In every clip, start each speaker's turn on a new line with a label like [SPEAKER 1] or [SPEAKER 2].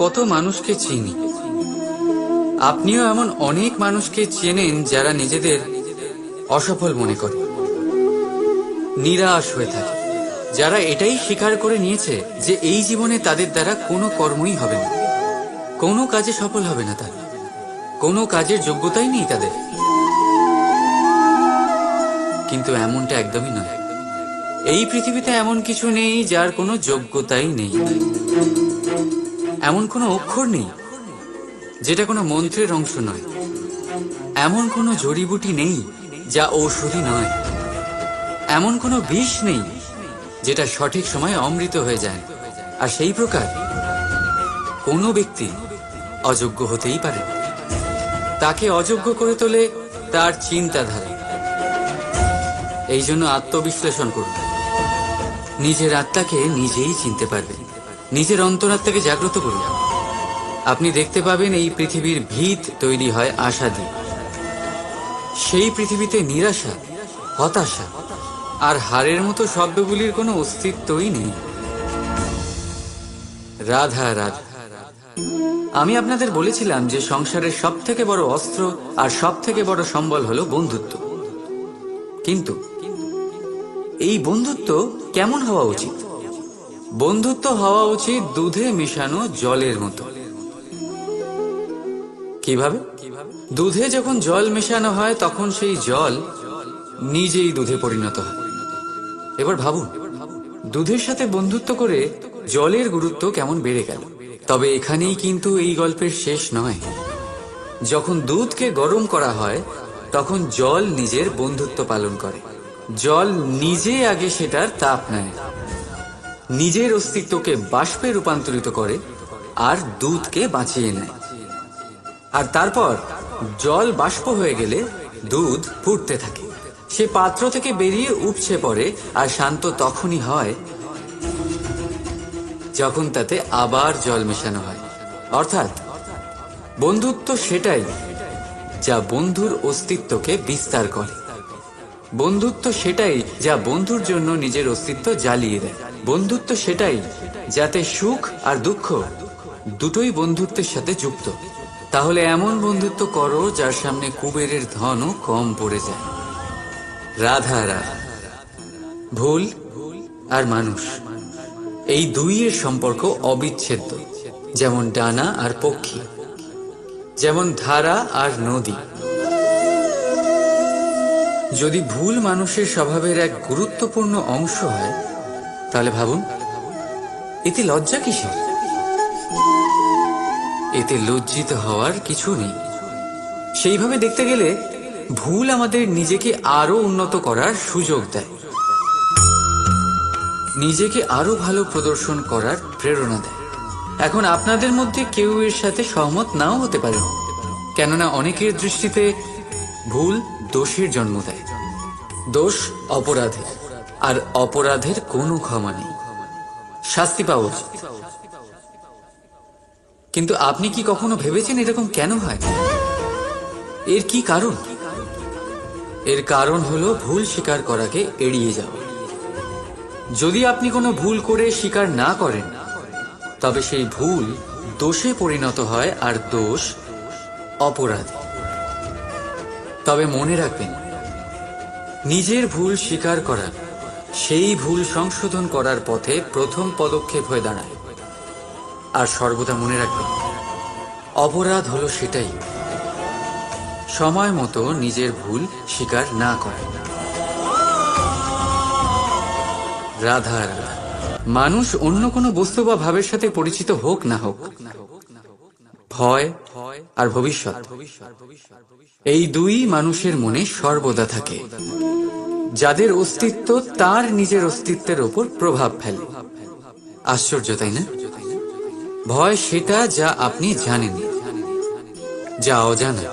[SPEAKER 1] কত মানুষকে চিনি, আপনিও এমন অনেক মানুষকে চেনেন যারা নিজেদের অসফল মনে করে, নিরাশ হয়ে থাকে, যারা এটাই স্বীকার করে নিয়েছে যে এই জীবনে তাদের দ্বারা কোনো কর্মই হবে না, কোনো কাজে সফল হবে না, তারা কোনো কাজের যোগ্যতাই নেই তাদের। কিন্তু এমনটা একদমই নয়। এই পৃথিবীতে এমন কিছু নেই যার কোনো যোগ্যতাই নেই। এমন কোনো অক্ষর নেই যেটা কোনো মন্ত্রের অংশ নয়। এমন কোনো জড়িবুটি নেই যা ঔষধি নয়। এমন কোনো বিষ নেই যেটা সঠিক সময়ে অমৃত হয়ে যায়। আর সেই প্রকার কোনো ব্যক্তি অযোগ্য হতেই পারে। তাকে অযোগ্য করে তোলে তার চিন্তাধারা। এই জন্য আত্মবিশ্লেষণ করুন। নিজের আত্মাকে নিজেই চিনতে পারবেন। নিজের অন্তরাত্মাকে জাগ্রত করুন। আপনি দেখতে পাবেন এই পৃথিবীর ভিত তৈরি হয় আশা দিয়ে। সেই পৃথিবীতে নিরাশা, হতাশা আর হারের মতো শব্দগুলির কোনো অস্তিত্বই নেই। রাধা রাধা। আমি আপনাদের বলেছিলাম যে সংসারের সব থেকে বড় অস্ত্র আর সব থেকে বড় সম্বল হলো বন্ধুত্ব। কিন্তু এই বন্ধুত্ব কেমন হওয়া উচিত? বন্ধুত্ব হওয়া উচিত দুধে মেশানো জলের মতো। কিভাবে? দুধে যখন জল মেশানো হয় তখন সেই জল নিজেই দুধে পরিণত হয়। এবার ভাবুন, দুধের সাথে বন্ধুত্ব করে জলের গুরুত্ব কেমন বেড়ে গেল। তবে এখানেই কিন্তু এই গল্পের শেষ নয়। যখন দুধকে গরম করা হয় তখন জল নিজের বন্ধুত্ব পালন করে। জল নিজে আগে সেটার তাপ নেয়, নিজের অস্তিত্বকে বাষ্পে রূপান্তরিত করে আর দুধকে বাঁচিয়ে নেয়। আর তারপর জল বাষ্প হয়ে গেলে দুধ ফুটতে থাকে। সে পাত্র থেকে বেরিয়ে উপচে পড়ে। আর শান্ত তখনই হয় যখন তাতে আবার জল মেশানো হয়। অর্থাৎ বন্ধুত্ব সেটাই যা বন্ধুর অস্তিত্বকে বিস্তার করে। বন্ধুত্ব সেটাই যা বন্ধুর জন্য নিজের অস্তিত্ব জ্বালিয়ে দেয়। বন্ধুত্ব সেটাই যাতে সুখ আর দুঃখ দুটোই বন্ধুত্বের সাথে যুক্ত। তাহলে এমন বন্ধুত্ব করো যার সামনে কুবেরের ধনও কম পড়ে যায়। রাধা রাধা। ভুল আর মানুষ, এই দুইয়ের সম্পর্ক অবিচ্ছেদ্য। যেমন ডানা আর পক্ষী, যেমন ধারা আর নদী। যদি ভুল মানুষের স্বভাবের এক গুরুত্বপূর্ণ অংশ হয় তাহলে ভাবুন, এতে লজ্জা কিসের? এতে লজ্জিত হওয়ার কিছু নেই। সেইভাবে দেখতে গেলে ভুল আমাদের নিজেকে আরো উন্নত করার সুযোগ দেয়, নিজেকে আরো ভালো প্রদর্শন করার প্রেরণা দেয়। এখন আপনাদের মধ্যে কেউ এর সাথে সহমত নাও হতে পারে, কেননা অনেকের দৃষ্টিতে ভুল দোষের জন্ম দেয়। দোষ অপরাধের, আর অপরাধের কোনো ক্ষমা নেই, শাস্তি পাওয়া উচিত। কিন্তু আপনি কি কখনো ভেবেছেন এরকম কেন হয়? এর কি কারণ? এর কারণ হলো ভুল স্বীকার করাকে এড়িয়ে যাওয়া। যদি আপনি কোনো ভুল করে স্বীকার না করেন তবে সেই ভুল দোষে পরিণত হয়, আর দোষ অপরাধ। তবে মনে রাখবেন, নিজের ভুল স্বীকার করা সেই ভুল সংশোধন করার পথে প্রথম পদক্ষেপ হয়ে দাঁড়ায়। আর সর্বদা মনে রাখবেন, অপরাধ হলো সেটাই সময় মতো নিজের ভুল স্বীকার না করে। রাধা রাধা। মানুষ অন্য কোনো বস্তু বা ভাবের সাথে পরিচিত হোক না হোক, ভয় আর ভবিষ্যৎ, এই দুই মানুষের মনে সর্বদা থাকে। যাদের অস্তিত্ব তার নিজের অস্তিত্বের ওপর প্রভাব ফেলে। আশ্চর্য, তাই না? ভয় সেটা যা আপনি জানেন, যা অজানা।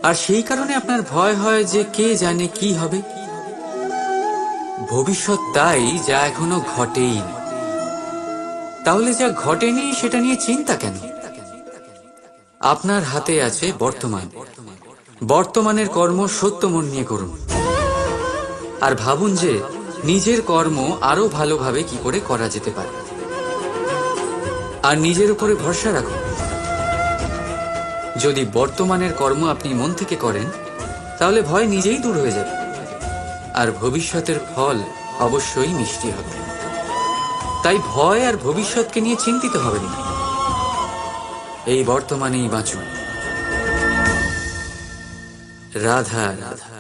[SPEAKER 1] আর সেই কারণে আপনার ভয় হয় যে কে জানে কি হবে। ভবিষ্যৎ তাই যা এখনো ঘটেই না। তাহলে যা ঘটেনি সেটা নিয়ে চিন্তা কেন? আপনার হাতে আছে বর্তমান। বর্তমানের কর্ম সত্য মন নিয়ে করুন। আর ভাবুন যে নিজের কর্ম আরো ভালোভাবে কি করে করা যেতে পারে। আর নিজের উপরে ভরসা রাখুন। যদি বর্তমানের কর্ম আপনি মন থেকে করেন, তাহলে ভয় নিজেই দূর হয়ে যাবে, আর ভবিষ্যতের ফল অবশ্যই মিষ্টি হবে। তাই ভয় আর ভবিষ্যৎকে নিয়ে চিন্তিত হবেন না, এই বর্তমানেই বাঁচুন। রাধা রাধা,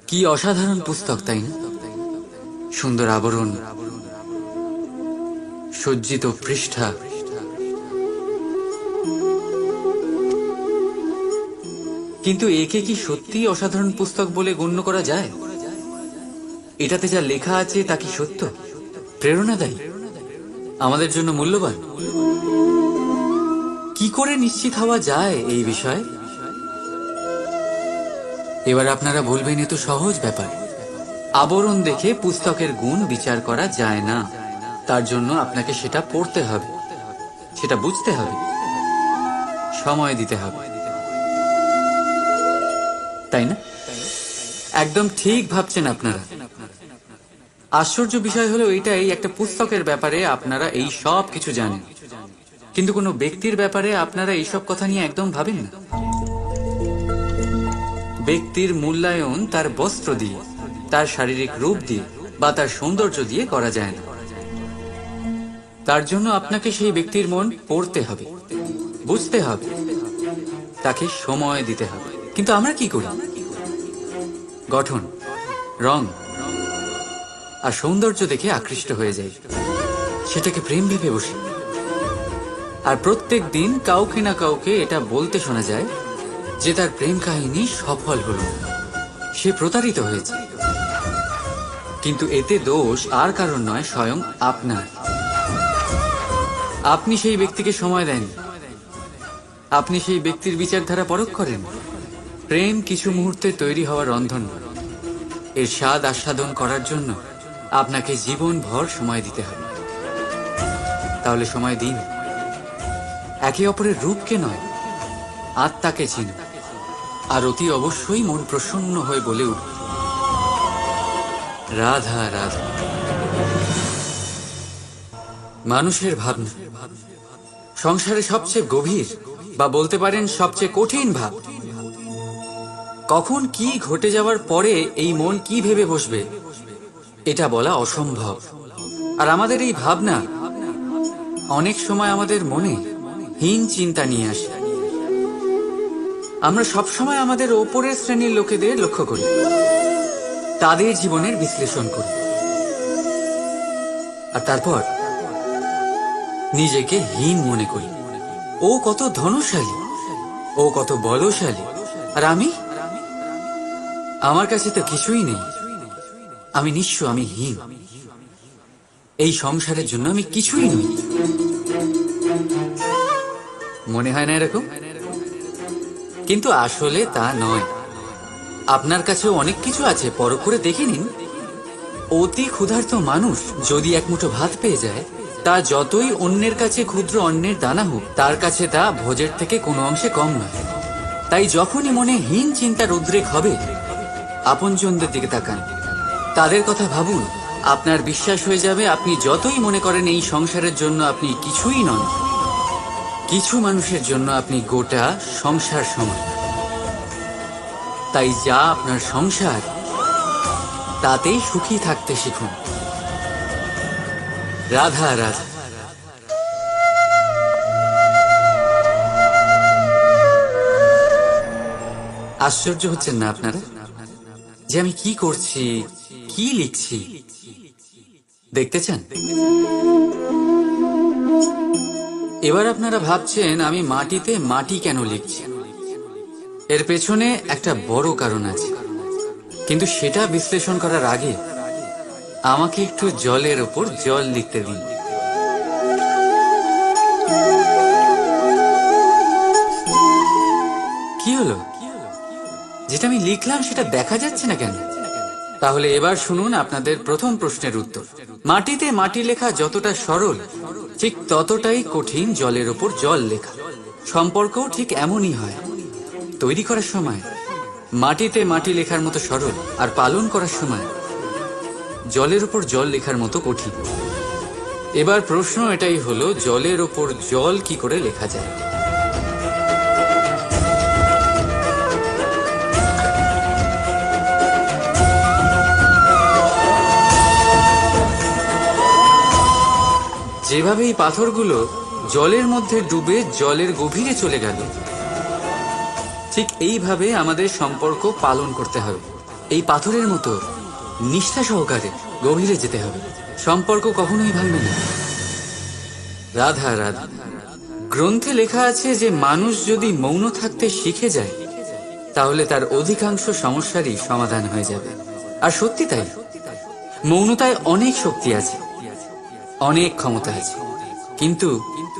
[SPEAKER 1] কি অসাধারণ পুস্তক, তাই না? সুন্দর আবরণ, সজ্জিত পৃষ্ঠা, কিন্তু একে কি সত্যিই অসাধারণ পুস্তক বলে গণ্য করা যায়? এটাতে যা লেখা আছে তা কি সত্য, প্রেরণাদায়ী, আমাদের জন্য মূল্যবান? কি করে নিশ্চিত হওয়া যায় এই বিষয়ে? এবার আপনারা বলবেন, এ তো সহজ ব্যাপার, আবরণ দেখে পুস্তকের গুণ বিচার করা যায় না। তার জন্য আপনাকে সেটা পড়তে হবে, সেটা বুঝতে হবে, সময় দিতে হবে, তাই না? একদম ঠিক ভাবছেন আপনারা। আশ্চর্য বিষয় হলো এটাই, একটা পুস্তকের ব্যাপারে আপনারা এই সব কিছু জানেন, কিন্তু কোনো ব্যক্তির ব্যাপারে আপনারা এইসব কথা নিয়ে একদম ভাবেন না। ব্যক্তির মূল্যায়ন তার বস্ত্র দিয়ে, তার শারীরিক রূপ দিয়ে বা তার সৌন্দর্য দিয়ে করা যায় না। তার জন্য আপনাকে সেই ব্যক্তির মন পড়তে হবে, বুঝতে হবে, তাকে সময় দিতে হবে। কিন্তু আমরা কি করি? গঠন, রং আর সৌন্দর্য দেখে আকৃষ্ট হয়ে যাই, সেটাকে প্রেম ভেবে বসি। আর প্রত্যেক দিন কাউকে না কাউকে এটা বলতে শোনা যায় যে তার প্রেম কাহিনী সফল হলো, সে প্রতারিত হয়েছে। কিন্তু এতে দোষ আর কারণ নয়, স্বয়ং আপনার। আপনি সেই ব্যক্তিকে সময় দেন, আপনি সেই ব্যক্তির বিচারধারা পরখ করেন। প্রেম কিছু মুহূর্তে তৈরি হওয়ার রন্ধন, এর স্বাদ আস্বাদন করার জন্য আপনাকে জীবনভর সময় দিতে হবে। তাহলে সময় দিন, একে অপরের রূপকে নয়, আত্মাকে চিনুন, আর অতি অবশ্যই মন প্রসন্ন হয়ে বলে উঠবে, রাধা রাধা। মানুষের ভাবনা সংসারে সবচেয়ে গভীর, বা বলতে পারেন সবচেয়ে কঠিন ভাব। কখন কি ঘটে যাওয়ার পরে এই মন কি ভেবে বসবে, এটা বলা অসম্ভব। আর আমাদের এই ভাবনা অনেক সময় আমাদের মনে হীন চিন্তা নিয়ে আসে। আমরা সবসময় আমাদের ওপরের শ্রেণীর লোকেদের লক্ষ্য করি, তাদের জীবনের বিশ্লেষণ করি, আর তারপর নিজেকে হীন মনে করি। ও কত ধনশালী, ও কত বলশালী, আর আমার কাছে তো কিছুই নেই, আমি নিঃস্ব, আমি হীন, এই সংসারের জন্য আমি কিছুই নই। মনে হয় না এরকম? কিন্তু আসলে তা নয়। আপনার কাছেও অনেক কিছু আছে, পরখ করে দেখে নিন। অতি ক্ষুধার্ত মানুষ যদি এক মুঠো ভাত পেয়ে যায়, তা যতই অন্যের কাছে ক্ষুদ্র অন্নের দানা হোক, তার কাছে তা ভোজের থেকে কোনো অংশে কম নয়। তাই যখনই মনে হীন চিন্তার উদ্রেক হবে, আপনজনদের দিকে তাকান, তাদের কথা ভাবুন। আপনার বিশ্বাস হয়ে যাবে, আপনি যতই মনে করেন এই সংসারের জন্য আপনি কিছুই নন, কিছু মানুষের জন্য আপনি গোটা সংসার সমান। তাই যা আপনার সংসার, তাতেই সুখী থাকতে শিখুন। রাধা রাধা। আশ্চর্য হচ্ছেন না আপনারা যে আমি কি করছি, কি লিখছি? দেখতে চান? এবার আপনারা ভাবছেন আমি মাটিতে মাটি কেন লিখছি। এর পেছনে একটা বড় কারণ আছে, কিন্তু সেটা বিশ্লেষণ করার আগে আমাকে একটু জলের ওপর জল লিখতে দিন। কি হলো? যেটা আমি লিখলাম সেটা দেখা যাচ্ছে না কেন? তাহলে এবার শুনুন আপনাদের প্রথম প্রশ্নের উত্তর। মাটিতে মাটি লেখা যতটা সরল, ঠিক ততটাই কঠিন জলের ওপর জল লেখা। সম্পর্কও ঠিক এমনই হয়। তৈরি করার সময় মাটিতে মাটি লেখার মতো সরল, আর পালন করার সময় জলের উপর জল লেখার মতো কঠিন। এবার প্রশ্ন এটাই হলো, জলের ওপর জল কি করে লেখা যায়? যেভাবে এই পাথরগুলো জলের মধ্যে ডুবে জলের গভীরে চলে গেল, ঠিক এইভাবে আমাদের সম্পর্ক পালন করতে হবে। এই পাথরের মতো নিষ্ঠা সহকারে গভীরে যেতে হবে। সম্পর্ক কখনোই ভাঙবে না। রাধা রাধা। গ্রন্থে লেখা আছে যে মানুষ যদি মৌন থাকতে শিখে যায় তাহলে তার অধিকাংশ সমস্যারই সমাধান হয়ে যাবে। আর সত্যি তাই, মৌনতায় অনেক শক্তি আছে, অনেক ক্ষমতা আছে, কিন্তু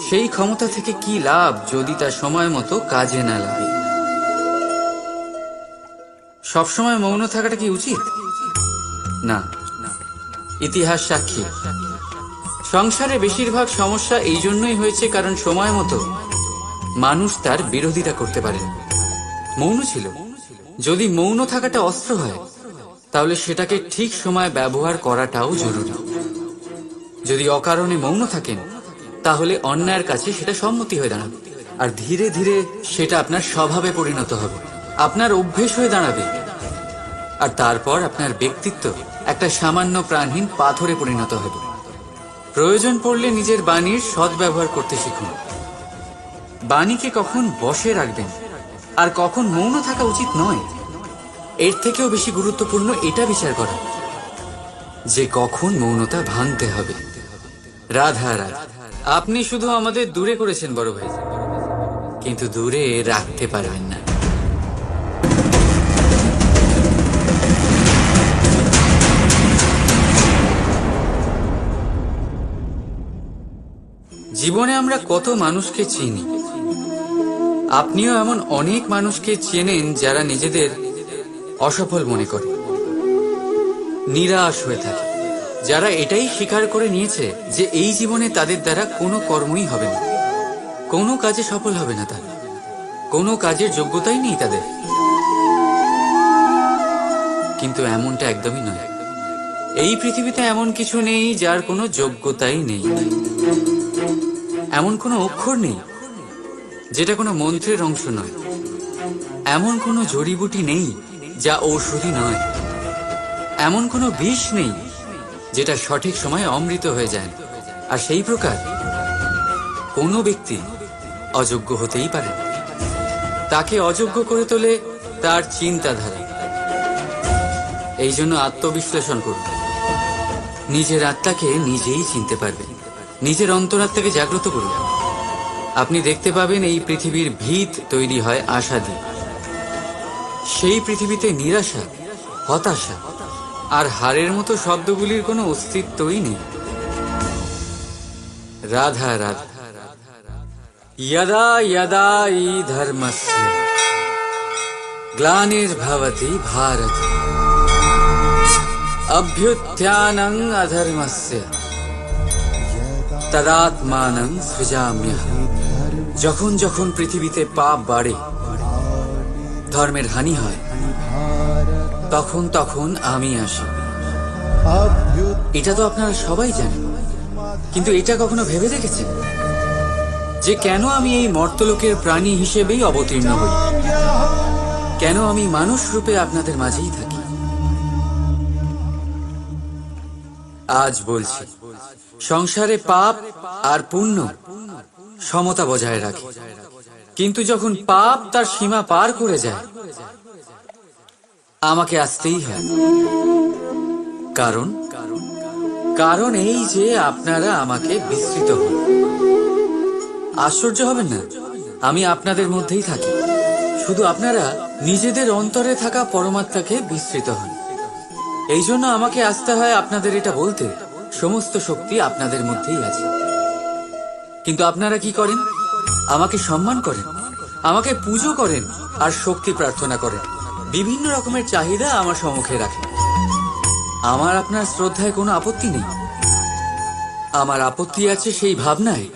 [SPEAKER 1] সেই ক্ষমতা থেকে কি লাভ যদি তা সময় মতো কাজে না লাগে? সবসময় মৌন থাকাটা কি উচিত? না। ইতিহাস সাক্ষী, সংসারে বেশিরভাগ সমস্যা এই জন্যই হয়েছে কারণ সময় মতো মানুষ তার বিরোধিতা করতে পারে। মৌন ছিল। যদি মৌন থাকাটা অস্ত্র হয় তাহলে সেটাকে ঠিক সময় ব্যবহার করাটাও জরুরি। যদি অকারণে মৌন থাকেন তাহলে অন্যায়ের কাছে সেটা সম্মতি হয়ে দাঁড়াবে, আর ধীরে ধীরে সেটা আপনার স্বভাবে পরিণত হবে, আপনার অভ্যেস হয়ে দাঁড়াবে, আর তারপর আপনার ব্যক্তিত্ব একটা সামান্য প্রাণহীন পাথরে পরিণত হবে। প্রয়োজন পড়লে নিজের বাণীর সদ্ব্যবহার করতে শিখুন। বাণীকে কখন বশে রাখবেন আর কখন মৌন থাকা উচিত নয়, এর থেকেও বেশি গুরুত্বপূর্ণ এটা বিচার করা যে কখন মৌনতা ভাঙতে হবে। রাধা রাধা। আপনি শুধু আমাদের দূরে করেছেন বড় ভাই, কিন্তু দূরে রাখতে পারবেন না। জীবনে আমরা কত মানুষকে চিনি। আপনিও এমন অনেক মানুষকে চেনেন যারা নিজেদের অসফল মনে করে, নিরাশ হয়ে থাকে, যারা এটাই স্বীকার করে নিয়েছে যে এই জীবনে তাদের দ্বারা কোনো কর্মই হবে না, কোনো কাজে সফল হবে না, তারা কোনো কাজের যোগ্যতাই নেই তাদের। কিন্তু এমনটা একদমই নয়। এই পৃথিবীতে এমন কিছু নেই যার কোনো যোগ্যতাই নেই। এমন কোনো অক্ষর নেই যেটা কোনো মন্ত্রের অংশ নয়। এমন কোনো জড়িবুটি নেই যা ঔষধি নয়। এমন কোনো বিষ নেই যেটা সঠিক সময়ে অমৃত হয়ে যায়। আর সেই প্রকার কোনো ব্যক্তি অযোগ্য হতেই পারে। তাকে অযোগ্য করে তোলে তার চিন্তাধারা। এই জন্য আত্মবিশ্লেষণ করুন। নিজের আত্মাকে নিজেই চিনতে পারবেন। নিজের অন্তরাত্মাকে জাগ্রত করুন। আপনি দেখতে পাবেন এই পৃথিবীর ভিত তৈরি হয় আশা দিয়ে। সেই পৃথিবীতে নিরাশা, হতাশা আর হারের মতো শব্দগুলির কোনো অস্তিত্বই নেই। রাধা রাধা। यदा यदा हि धर्मस्य ग्लानिर्भवति भारत अभ्युत्थानं अधर्मस्य तदात्मानं सृजाम्यहम्। যখন যখন পৃথিবীতে পাপ বাড়ে, ধর্মের হানি হয়, তখন তখন আমি আসি। এটা তো আপনারা সবাই জানেন, কিন্তু এটা কখনো ভেবে দেখেছেন যে কেন আমি এই মর্তলোকের প্রাণী হিসেবেই অবতীর্ণ হই? কেন আমি মানুষ রূপে আপনাদের মাঝেই থাকি? আজ বলছি, সংসারে পাপ আর পুণ্য সমতা বজায় রাখে, কিন্তু যখন পাপ তার সীমা পার করে যায় আমাকে আসতেই হয়। কারণ কারণ এই যে আপনারা আমাকে বিস্মৃত হন। আশ্চর্য হবেন না, আমি আপনাদের মধ্যেই থাকি, শুধু আপনারা নিজেদের অন্তরে থাকা পরমাত্মাকে বিস্মৃত হন। এই জন্য আমাকে আসতে হয় আপনাদের এটা বলতে, সমস্ত শক্তি আপনাদের মধ্যেই আছে। কিন্তু আপনারা কি করেন? আমাকে সম্মান করেন, আমাকে পুজো করেন আর শক্তি প্রার্থনা করেন। বিভিন্ন রকমের চাহিদা আমার সম্মুখে রাখেন। আমার আপনার শ্রদ্ধায় কোনো আপত্তি নেই। আমার আপত্তি আছে সেই ভাবনায়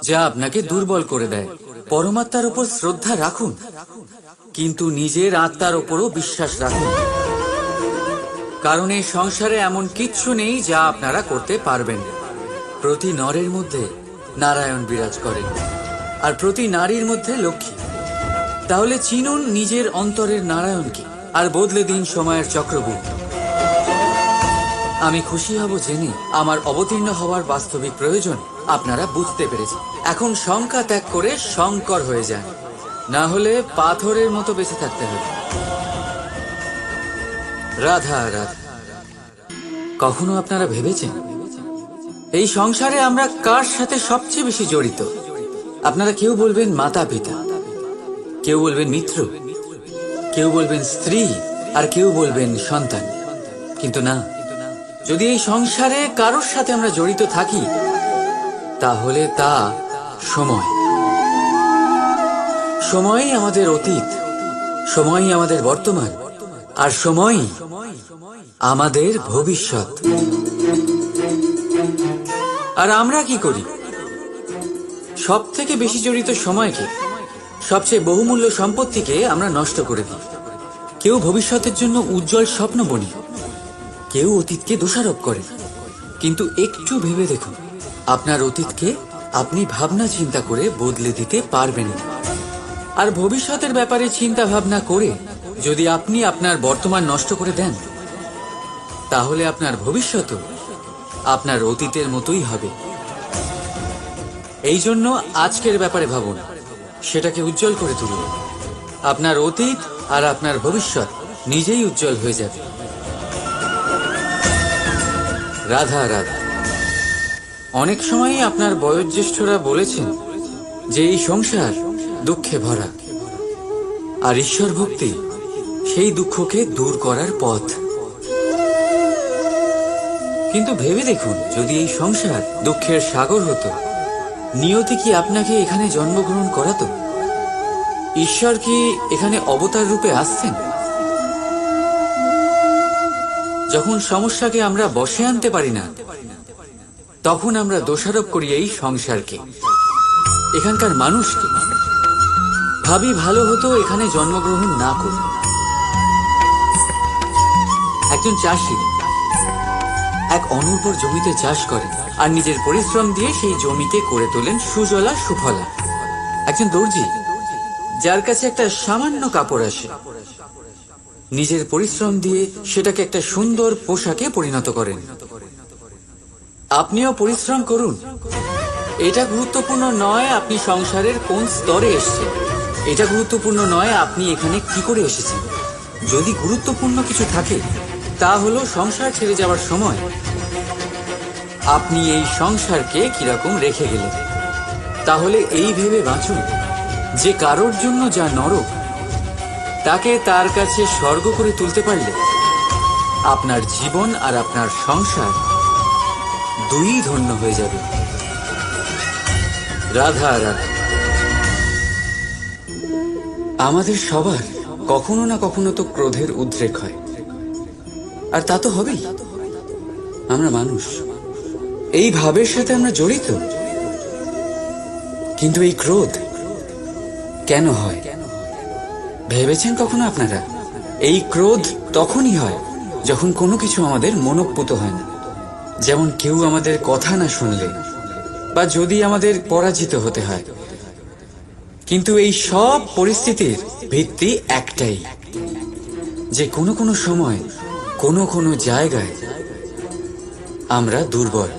[SPEAKER 1] যা আপনাকে দুর্বল করে দেয়। পরমাত্মার উপর শ্রদ্ধা রাখুন, কিন্তু নিজের আত্মার উপরও বিশ্বাস রাখুন। কারণ এই সংসারে এমন কিচ্ছু নেই যা আপনারা করতে পারবেন না। প্রতি নরের মধ্যে নারায়ণ বিরাজ করেন, আর প্রতি নারীর মধ্যে লক্ষ্মী। তাহলে চিনুন নিজের অন্তরের নারায়ণকে, আর বদলে দিন সময়ের চক্রবর্তী। আমি খুশি হব জেনে আমার অবতীর্ণ হওয়ার বাস্তবিক প্রয়োজন আপনারা বুঝতে পেরেছেন। এখন শঙ্কা ত্যাগ করে শঙ্কর হয়ে যান, না হলে পাথরের মতো বেঁচে থাকতে হবে। রাধা রাধা। কখনো আপনারা ভেবেছেন এই সংসারে আমরা কার সাথে সবচেয়ে বেশি জড়িত? আপনারা কেউ বলবেন মাতা পিতা, কেউ বলবেন মিত্র, কেউ বলবেন স্ত্রী, আর কেউ বলবেন সন্তান। কিন্তু না, যদি এই সংসারে কারোর সাথে আমরা জড়িত থাকি, তাহলে তা সময়। সময়ই আমাদের অতীত, সময়ই আমাদের বর্তমান, আর সময়ই আমাদের ভবিষ্যৎ। আর আমরা কি করি? সব থেকে বেশি জড়িত সময়কে, সবচেয়ে বহুমূল্য সম্পত্তিকে আমরা নষ্ট করে দিই। কেউ ভবিষ্যতের জন্য উজ্জ্বল স্বপ্ন বনি, কেউ অতীতকে দোষারোপ করে। কিন্তু একটু ভেবে দেখুন, আপনার অতীতকে আপনি ভাবনা চিন্তা করে বদলে দিতে পারবেন না। আর ভবিষ্যতের ব্যাপারে চিন্তা ভাবনা করে যদি আপনি আপনার বর্তমান নষ্ট করে দেন, তাহলে আপনার ভবিষ্যৎও আপনার অতীতের মতোই হবে। এই জন্য আজকের ব্যাপারে ভাবুন, সেটাকে উজ্জ্বল করে তুলুন। আপনার অতীত আর আপনার ভবিষ্যৎ নিজেই উজ্জ্বল হয়ে যাবে। রাধা রাধা। অনেক সময়ই আপনার বয়োজ্যেষ্ঠরা বলেছেন যে এই সংসার দুঃখে ভরা, আর ঈশ্বর ভক্তি সেই দুঃখকে দূর করার পথ। কিন্তু ভেবে দেখুন, যদি এই সংসার দুঃখের সাগর হতো, নিয়তি কি আপনাকে এখানে জন্মগ্রহণ করাতো? ঈশ্বর কি এখানে অবতার রূপে আসছেন? যখন সমস্যাকে আমরা বশে আনতে পারি না, তখন আমরা দোষারোপ করি এই সংসারকে, এখানকার মানুষকে। ভাবি ভালো হতো এখানে জন্মগ্রহণ না করে। একজন চাষি এক অনুর্বর জমিতে চাষ করেন, আর নিজের পরিশ্রম দিয়ে সেই জমিকে করে তোলেন সুজলা সুফলা। একজন দর্জি, যার কাছে একটা সামান্য কাপড় আসে, নিজের পরিশ্রম দিয়ে সেটাকে একটা সুন্দর পোশাকে পরিণত করেন। আপনিও পরিশ্রম করুন। এটা গুরুত্বপূর্ণ নয় আপনি সংসারের কোন স্তরে এসেছেন, এটা গুরুত্বপূর্ণ নয় আপনি এখানে কি করে এসেছেন। যদি গুরুত্বপূর্ণ কিছু থাকে, তা হলো সংসার ছেড়ে যাওয়ার সময় আপনি এই সংসারকে কিরকম রেখে গেলেন। তাহলে এই ভেবে বাঁচুন যে কারোর জন্য যা নরক, তাকে তার কাছে স্বর্গ করে তুলতে পারলে আপনার জীবন আর আপনার সংসার দুই ধন্য হয়ে যাবে। রাধা রাধা। আমাদের সবার কখনো না কখনো তো ক্রোধের উদ্রেক হয়, আর তা তো হবেই। আমরা মানুষ, এই ভাবের সাথে আমরা জড়িত। কিন্তু এই ক্রোধ কেন হয় ভেবেছেন কখনো আপনারা? এই ক্রোধ তখনই হয় যখন কোনো কিছু আমাদের মনোপুত হয় না। যেমন কেউ আমাদের কথা না শুনলে, বা যদি আমাদের পরাজিত হতে হয়। কিন্তু এই সব পরিস্থিতির ভিত্তি একটাই, যে কোনো কোনো সময় কোনো কোনো জায়গায় আমরা দুর্বল।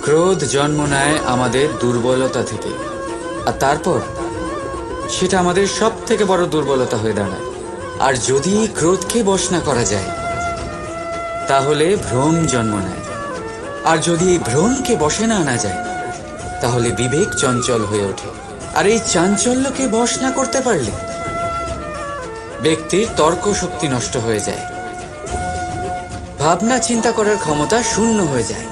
[SPEAKER 1] ক্রোধ জন্ম নেয় আমাদের দুর্বলতা থেকে, আর তারপর সেটা আমাদের সব থেকে বড় দুর্বলতা হয়ে দাঁড়ায়। আর যদি এই ক্রোধকে বশ না করা যায়, তাহলে ভ্রম জন্ম নেয়। আর যদি এই ভ্রমকে বশে না আনা যায়, তাহলে বিবেক চঞ্চল হয়ে ওঠে। আর এই চাঞ্চল্যকে বশ না করতে পারলে ব্যক্তির তর্ক শক্তি নষ্ট হয়ে যায়, ভাবনা চিন্তা করার ক্ষমতা শূন্য হয়ে যায়,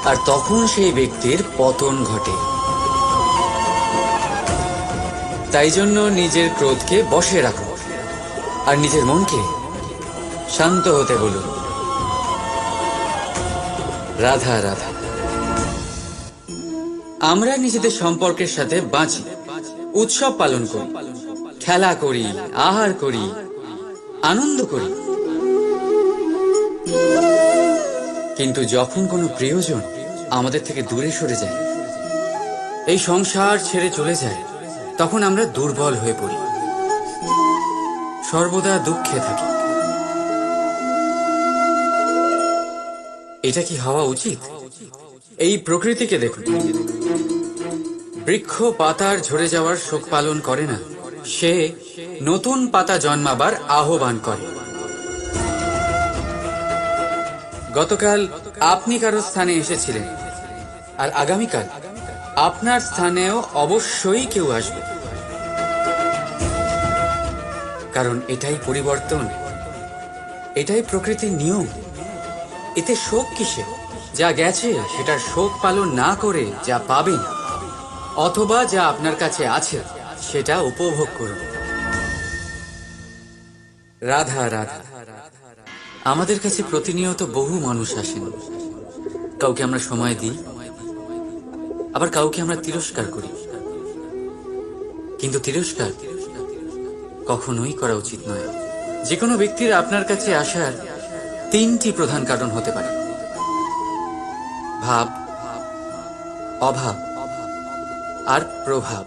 [SPEAKER 1] আর তখন সেই ব্যক্তির পতন ঘটে। তাই জন্য নিজের ক্রোধকে বশে রাখো, আর নিজের মনকে শান্ত হতে বলুন। রাধা রাধা। আমরা নিজেদের সম্পর্কের সাথে বাঁচি, উৎসব পালন করি, খেলা করি, আহার করি, আনন্দ করি। কিন্তু যখন কোনো প্রিয়জন আমাদের থেকে দূরে সরে যায়, এই সংসার ছেড়ে চলে যায়, তখন আমরা দুর্বল হয়ে পড়ি, সর্বদা দুঃখে থাকি। এটা কি হওয়া উচিত? এই প্রকৃতিকে দেখুন, বৃক্ষ পাতার ঝরে যাওয়ার শোক পালন করে না, সে নতুন পাতা জন্মাবার আহ্বান করে। গতকাল আপনি কারো স্থানে এসেছিলেন, আর আগামীকাল আপনার স্থানেও অবশ্যই কেউ আসবে, কারণ এটাই পরিবর্তন, এটাই প্রকৃতির নিয়ম। এতে শোক কিসে? যা গেছে সেটার শোক পালন না করে যা পাবেন অথবা যা আপনার কাছে আছে সেটা উপভোগ করুন। রাধা রাধা। আমাদের কাছে প্রতিনিয়ত বহু মানুষ আসেন, কাউকে আমরা সময় দিই, আবার কাউকে আমরা তিরস্কার করি, কিন্তু তিরস্কার কখনোই করা উচিত নয়। যে কোনো ব্যক্তির আপনার কাছে আসার তিনটি প্রধান কারণ হতে পারে: ভাব, অভাব আর প্রভাব।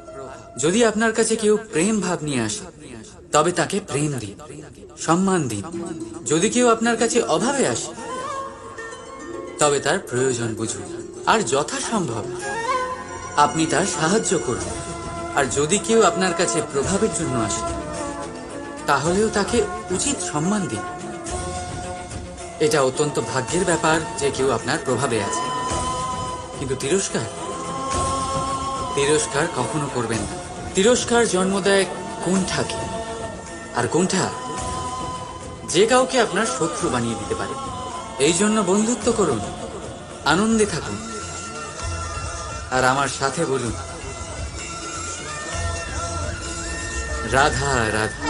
[SPEAKER 1] যদি আপনার কাছে কেউ প্রেম ভাব নিয়ে আসে, তবে তাকে প্রেম দিন, সম্মান দিন। যদি কেউ আপনার কাছে অভাবে আসে, তবে তার প্রয়োজন বুঝুন, আর যথাসম্ভব আপনি তার সাহায্য করুন। আর যদি কেউ আপনার কাছে প্রভাবের জন্য আসে, তাহলেও তাকে উচিত সম্মান দিন। এটা অত্যন্ত ভাগ্যের ব্যাপার যে কেউ আপনার প্রভাবে আছে। কিন্তু তিরস্কার কখনো করবেন না। তিরস্কার জন্ম দেয় কুণ্ঠাকে, আর কুণ্ঠা যে কাউকে আপনার শত্রু বানিয়ে দিতে পারে। এই জন্য বন্ধুত্ব করুন, আনন্দে থাকুন, আর আমার সাথে বলুন রাধা রাধা।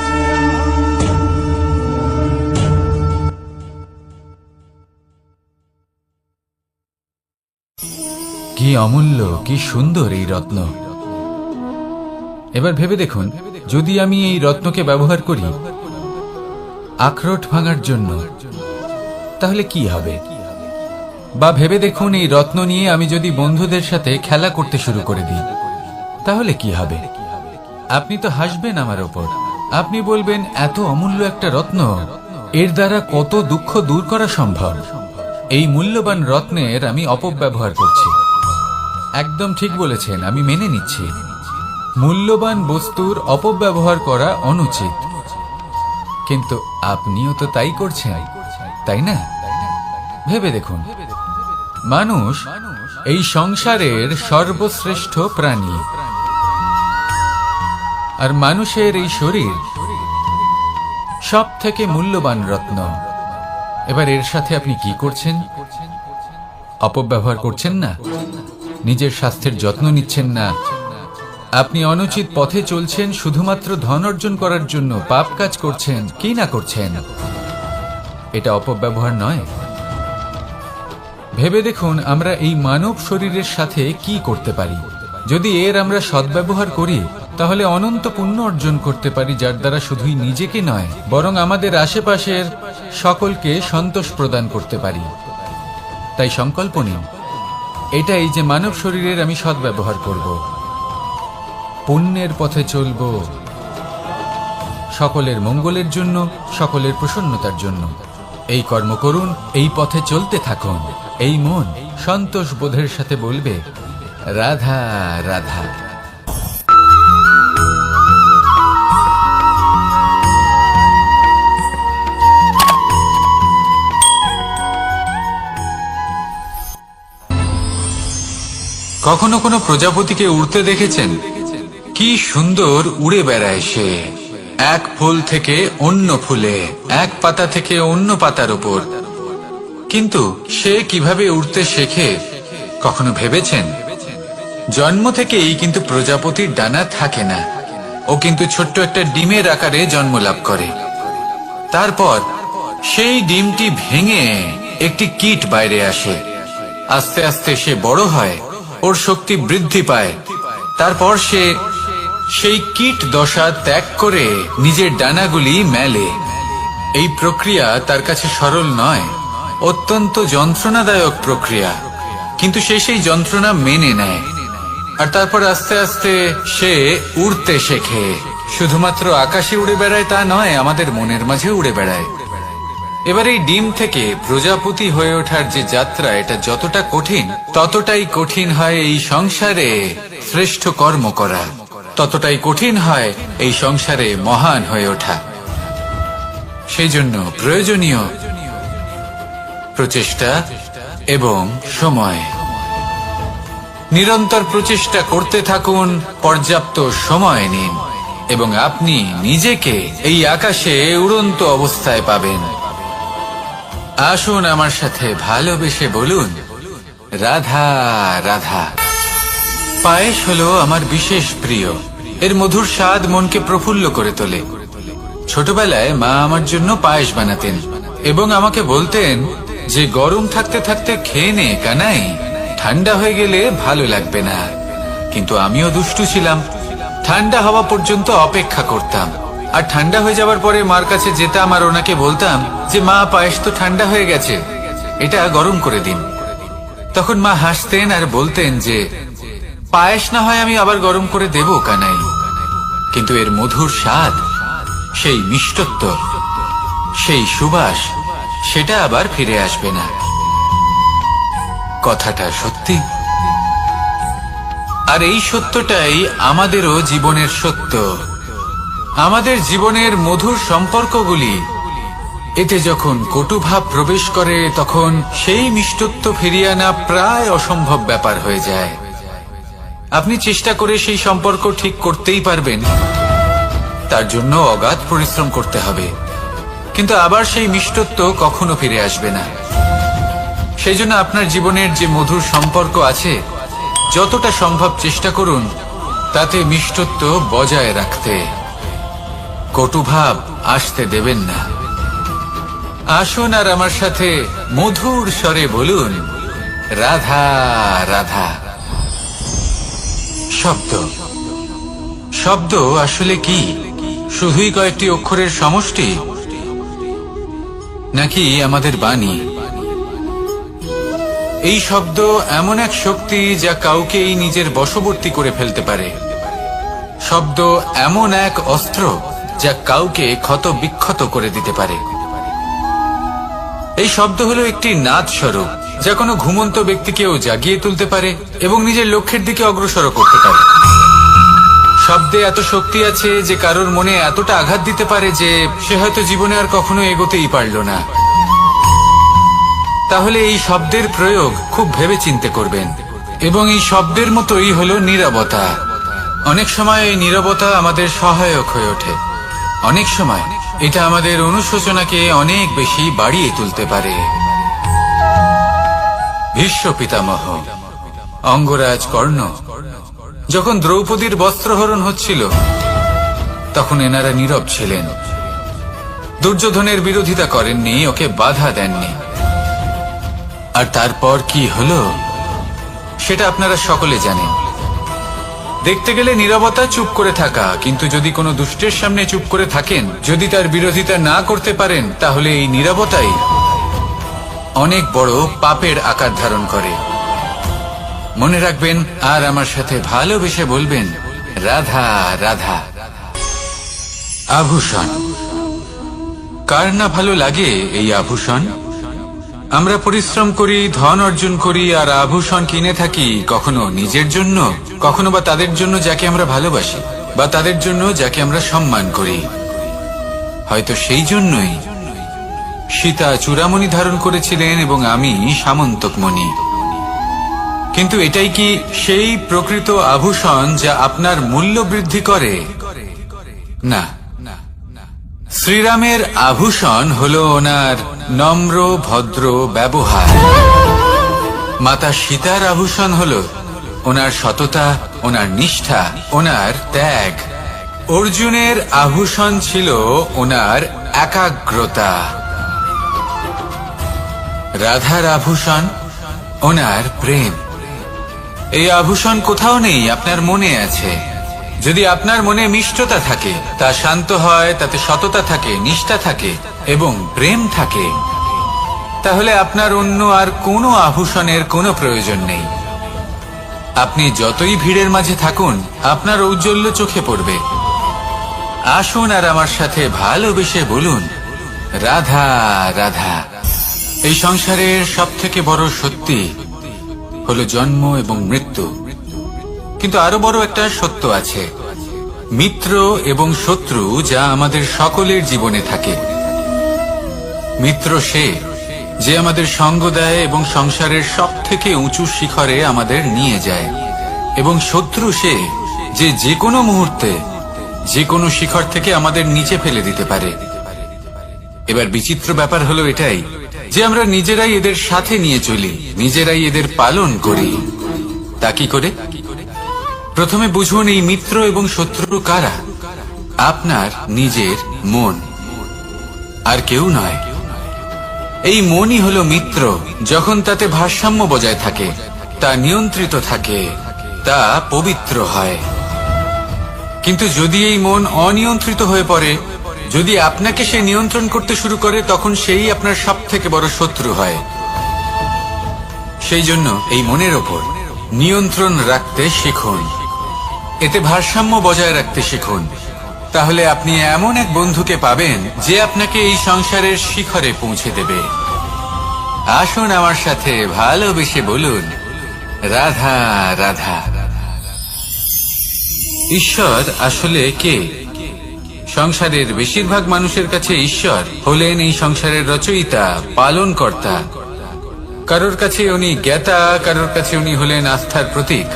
[SPEAKER 2] কি অমূল্য, কি সুন্দর এই রত্ন। এবার ভেবে দেখুন, যদি আমি এই রত্নকে ব্যবহার করি আখরোট ভাঙার জন্য, তাহলে কি হবে? বা ভেবে দেখুন, এই রত্ন নিয়ে আমি যদি বন্ধুদের সাথে খেলা করতে শুরু করে দিই, তাহলে কি হবে? আপনি তো হাসবেন আমার ওপর। আপনি বলবেন, এত অমূল্য একটা রত্ন, এর দ্বারা কত দুঃখ দূর করা সম্ভব। এই মূল্যবান রত্নের আমি অপব্যবহার করছি। একদম ঠিক বলেছেন, আমি মেনে নিচ্ছি। মূল্যবান বস্তুর অপব্যবহার করা অনুচিত, কিন্তু আপনিও তো তাই করছেন, তাই না? ভেবে দেখুন, মানুষ এই সংসারের সর্বশ্রেষ্ঠ প্রাণী, আর মানুষের এই শরীর সব থেকে মূল্যবান রত্ন। এবার এর সাথে আপনি কি করছেন? অপব্যবহার করছেন না, নিজের স্বাস্থ্যের যত্ন নিচ্ছেন না, আপনি অনুচিত পথে চলছেন, শুধুমাত্র ধন অর্জন করার জন্য পাপ কাজ করছেন। কি না করছেন? এটা অপব্যবহার নয়? ভেবে দেখুন, আমরা এই মানব শরীরের সাথে কি করতে পারি। যদি এর আমরা সদ্ব্যবহার করি, তাহলে অনন্ত পুণ্য অর্জন করতে পারি, যার দ্বারা শুধুই নিজেকে নয়, বরং আমাদের আশেপাশের সকলকে সন্তোষ প্রদান করতে পারি। তাই সংকল্প নিন, এটাই যে মানব শরীরের আমি সদ্ব্যবহার করব, পুণ্যের পথে চলব, সকলের মঙ্গলের জন্য, সকলের প্রসন্নতার জন্য। এই কর্ম করুন, এই পথে চলতে থাকুন। এই মন সন্তোষ বোধের সাথে বলবে রাধা রাধা। কখনো কোনো প্রজাপতিকে উড়তে দেখেছেন? কি সুন্দর উড়ে বেড়ায় সে, এক ফুল থেকে অন্য ফুলে, এক পাতা থেকে অন্য পাতার উপর। কিন্তু সে কিভাবে উড়তে শেখে কখনো ভেবেছেন? জন্ম থেকেই কিন্তু প্রজাপতির ডানা থাকে না, ও কিন্তু ছোট্ট একটা ডিমের আকারে জন্ম লাভ করে। তারপর সেই ডিমটি ভেঙে একটি কীট বাইরে আসে। আস্তে আস্তে সে বড় হয়, ওর শক্তি বৃদ্ধি পায়। তারপর সে সেই কীট দশা ত্যাগ করে নিজের ডানাগুলি মেলে। এই প্রক্রিয়া তার কাছে সরল নয়, অত্যন্ত যন্ত্রণাদায়ক প্রক্রিয়া, কিন্তু সে সেই যন্ত্রণা মেনে নেয় আর তারপর আস্তে আস্তে সে উড়তে শেখে। শুধুমাত্র আকাশে উড়ে বেড়ায় তা নয়, আমাদের মনের মাঝে উড়ে বেড়ায়। এবার এই ডিম থেকে প্রজাপতি হয়ে ওঠার যে যাত্রা, এটা যতটা কঠিন ততটাই কঠিন হয় এই সংসারে শ্রেষ্ঠ কর্ম করা, ততটাই কঠিন হয় এই সংসারে মহান হয়ে ওঠা। সেই জন্য প্রয়োজনীয় প্রচেষ্টা এবং সময়। নিরন্তর প্রচেষ্টা করতে থাকুন, পর্যাপ্ত সময় নিন এবং আপনি নিজেকে এই আকাশে উড়ন্ত অবস্থায় পাবেন। আসুন আমার সাথে ভালোবেসে বলুন, রাধা রাধা। পায়েস হলো আমার বিশেষ প্রিয়। এর মধুর স্বাদ মনকে প্রফুল্ল করে তোলে। ছোটবেলায় মা আমার জন্য পায়েস বানাতেন এবং আমাকে বলতেন যে গরম থাকতে থাকতে খেয়ে নে কানাই, ঠান্ডা হয়ে গেলে ভালো লাগবে না। কিন্তু আমিও দুষ্টু ছিলাম, ঠান্ডা হওয়া পর্যন্ত অপেক্ষা করতাম আর ঠান্ডা হয়ে যাওয়ার পরে মার কাছে যেতাম আর ওনাকে বলতাম যে মা, পায়েস তো ঠান্ডা হয়ে গেছে, এটা গরম করে দিন। তখন মা হাসতেন আর বলতেন যে পায়েস না হয় আমি আবার গরম করে দেব কানাই, কিন্তু এর মধুর স্বাদ, সেই মিষ্টত্ব, সেই সুবাস, সেটা আবার ফিরে আসবে না। কথাটা সত্যি। আর এই সত্যটাই আমাদেরও জীবনের সত্য। আমাদের জীবনের মধুর সম্পর্কগুলি, এতে যখন কটুভাব প্রবেশ করে তখন সেই মিষ্টত্ব ফিরিয়ে আনা প্রায় অসম্ভব ব্যাপার হয়ে যায়। আপনি চেষ্টা করে সেই সম্পর্ক ঠিক করতেই পারবেন, তার জন্য অগাধ পরিশ্রম করতে হবে, কিন্তু আবার সেই মিষ্টত্ব কখনো ফিরে আসবে না। সেই জন্য আপনার জীবনের যে মধুর সম্পর্ক আছে, যতটা সম্ভব চেষ্টা করুন তাতে মিষ্টত্ব বজায় রাখতে। কটুভাব আসতে দেবেন না। আসুন আর আমার সাথে মধুর স্বরে বলুন, রাধা রাধা। শব্দ, শব্দ আসলে কি? শুধুই কয়েকটি অক্ষরের সমষ্টি, নাকি আমাদের বাণী? এই শব্দ এমন এক শক্তি যা কাউকেই নিজের বশবর্তী করে ফেলতে পারে। শব্দ এমন এক অস্ত্র যা কাউকে ক্ষত বিক্ষত করে দিতে পারে। এই শব্দ হলো একটি নাদ স্বরূপ যা কোনো ঘুমন্ত ব্যক্তিকেও জাগিয়ে তুলতে পারে এবং নিজের লক্ষ্যের দিকে অগ্রসর করতে পারে। শব্দে এত শক্তি আছে যে কারোর মনে এতটা আঘাত দিতে পারে যে সে হয়তো জীবনে আর কখনো এগোতেই পারল না। তাহলে এই শব্দের প্রয়োগ খুব ভেবে চিন্তে করবেন। এবং এই শব্দের মতোই হলো নীরবতা। অনেক সময় এই নীরবতা আমাদের সহায়ক হয়ে ওঠে, অনেক সময় এটা আমাদের অনুশোচনাকে অনেক বেশি বাড়িয়ে তুলতে পারে। ভীষ্ম পিতামহ, অঙ্গরাজ কর্ণ, যখন দ্রৌপদীর বস্ত্রহরণ হচ্ছিল তখন এনারা নীরব ছিলেন। দুর্যোধনের বিরোধিতা করেননি, ওকে বাধা দেননি। আর তারপর কি হলো সেটা আপনারা সকলে জানেন। দেখতে গেলে নীরবতা চুপ করে থাকা, কিন্তু যদি কোনো দুষ্টের সামনে চুপ করে থাকেন, যদি তার বিরোধিতা না করতে পারেন, তাহলে এই নীরবতাই অনেক বড় পাপের আকার ধারণ করে। মনে রাখবেন আর আমার সাথে ভালোবেসে বলবেন, রাধা রাধা। আভূষণ, কার না ভালো লাগে এই আভূষণ? আমরা পরিশ্রম করি, ধন অর্জন করি আর আভূষণ কিনে থাকি, কখনো নিজের জন্য, কখনো বা তাদের জন্য যাকে আমরা ভালোবাসি, বা তাদের জন্য যাকে আমরা সম্মান করি। হয়তো সেই জন্যই সীতা চূড়ামণি ধারণ করেছিলেন এবং আমি সামন্তকমণি। কিন্তু এটাই কি সেই প্রকৃত আভূষণ যা আপনার মূল্য বৃদ্ধি করে? না। শ্রীরামের আভূষণ হলো ওনার নম্র ভদ্র ব্যবহার। মাতা সীতার আভূষণ হলো ওনার সততা, ওনার নিষ্ঠা, ওনার ত্যাগ। অর্জুনের আভূষণ ছিল ওনার একাগ্রতা। রাধার আভূষণ ওনার প্রেম। এই আভূষণ কোথাও নেই, আপনার মনে আছে। যদি আপনার মনে মিষ্টতা থাকে, তা শান্ত হয়, তাতে সততা থাকে, নিষ্ঠা থাকে এবং প্রেম থাকে, তাহলে আপনার অন্য আর কোনো আভূষণের কোনো প্রয়োজন নেই। আপনি যতই ভিড়ের মাঝে থাকুন, আপনার ঔজ্জ্বল্য চোখে পড়বে। আসুন আর আমার সাথে ভালোবেসে বলুন, রাধা রাধা। এই সংসারের সব থেকে বড় সত্যি হলো জন্ম এবং মৃত্যু, কিন্তু আরো বড় একটা সত্য আছে, মিত্র এবং শত্রু, যা আমাদের সকলের জীবনে থাকে। মিত্র সে যে আমাদের সঙ্গ দেয় এবং সংসারের সব থেকে উঁচু শিখরে আমাদের নিয়ে যায়, এবং শত্রু সে যে যে কোনো মুহূর্তে যে কোনো শিখর থেকে আমাদের নিচে ফেলে দিতে পারে। এবার বিচিত্র ব্যাপার হলো এটাই যে আমরা নিজেরাই এদের সাথে নিয়ে চলি, নিজেরাই এদের পালন করি। তা কি করে? প্রথমে বুঝুন এই মিত্র এবং শত্রু কারা। আপনার নিজের মন, আর কেউ নয়। এই মনই হলো মিত্র যখন তাতে ভারসাম্য বজায় থাকে, তা নিয়ন্ত্রিত থাকে, তা পবিত্র হয়। কিন্তু যদি এই মন অনিয়ন্ত্রিত হয়ে পড়ে, যদি আপনাকে সে নিয়ন্ত্রণ করতে শুরু করে, তখন সেই আপনার সব থেকে বড় শত্রু হয়। সেই জন্য এই মনের ওপর নিয়ন্ত্রণ রাখতে শিখুন, এতে ভারসাম্য বজায় রাখতে শিখুন। তাহলে আপনি এমন এক বন্ধুকে পাবেন যে আপনাকে এই সংসারের শিখরে পৌঁছে দেবে। আসুন আমার সাথে ভালোবেসে বলুন, রাধা রাধা। ঈশ্বর আসলে কে? সংসারের বেশিরভাগ মানুষের কাছে ঈশ্বর হলেন এই সংসারের রচয়িতা, পালনকর্তা। কারোর কাছে উনি জ্ঞাতা, কারোর কাছে উনি হলেন আস্থার প্রতীক,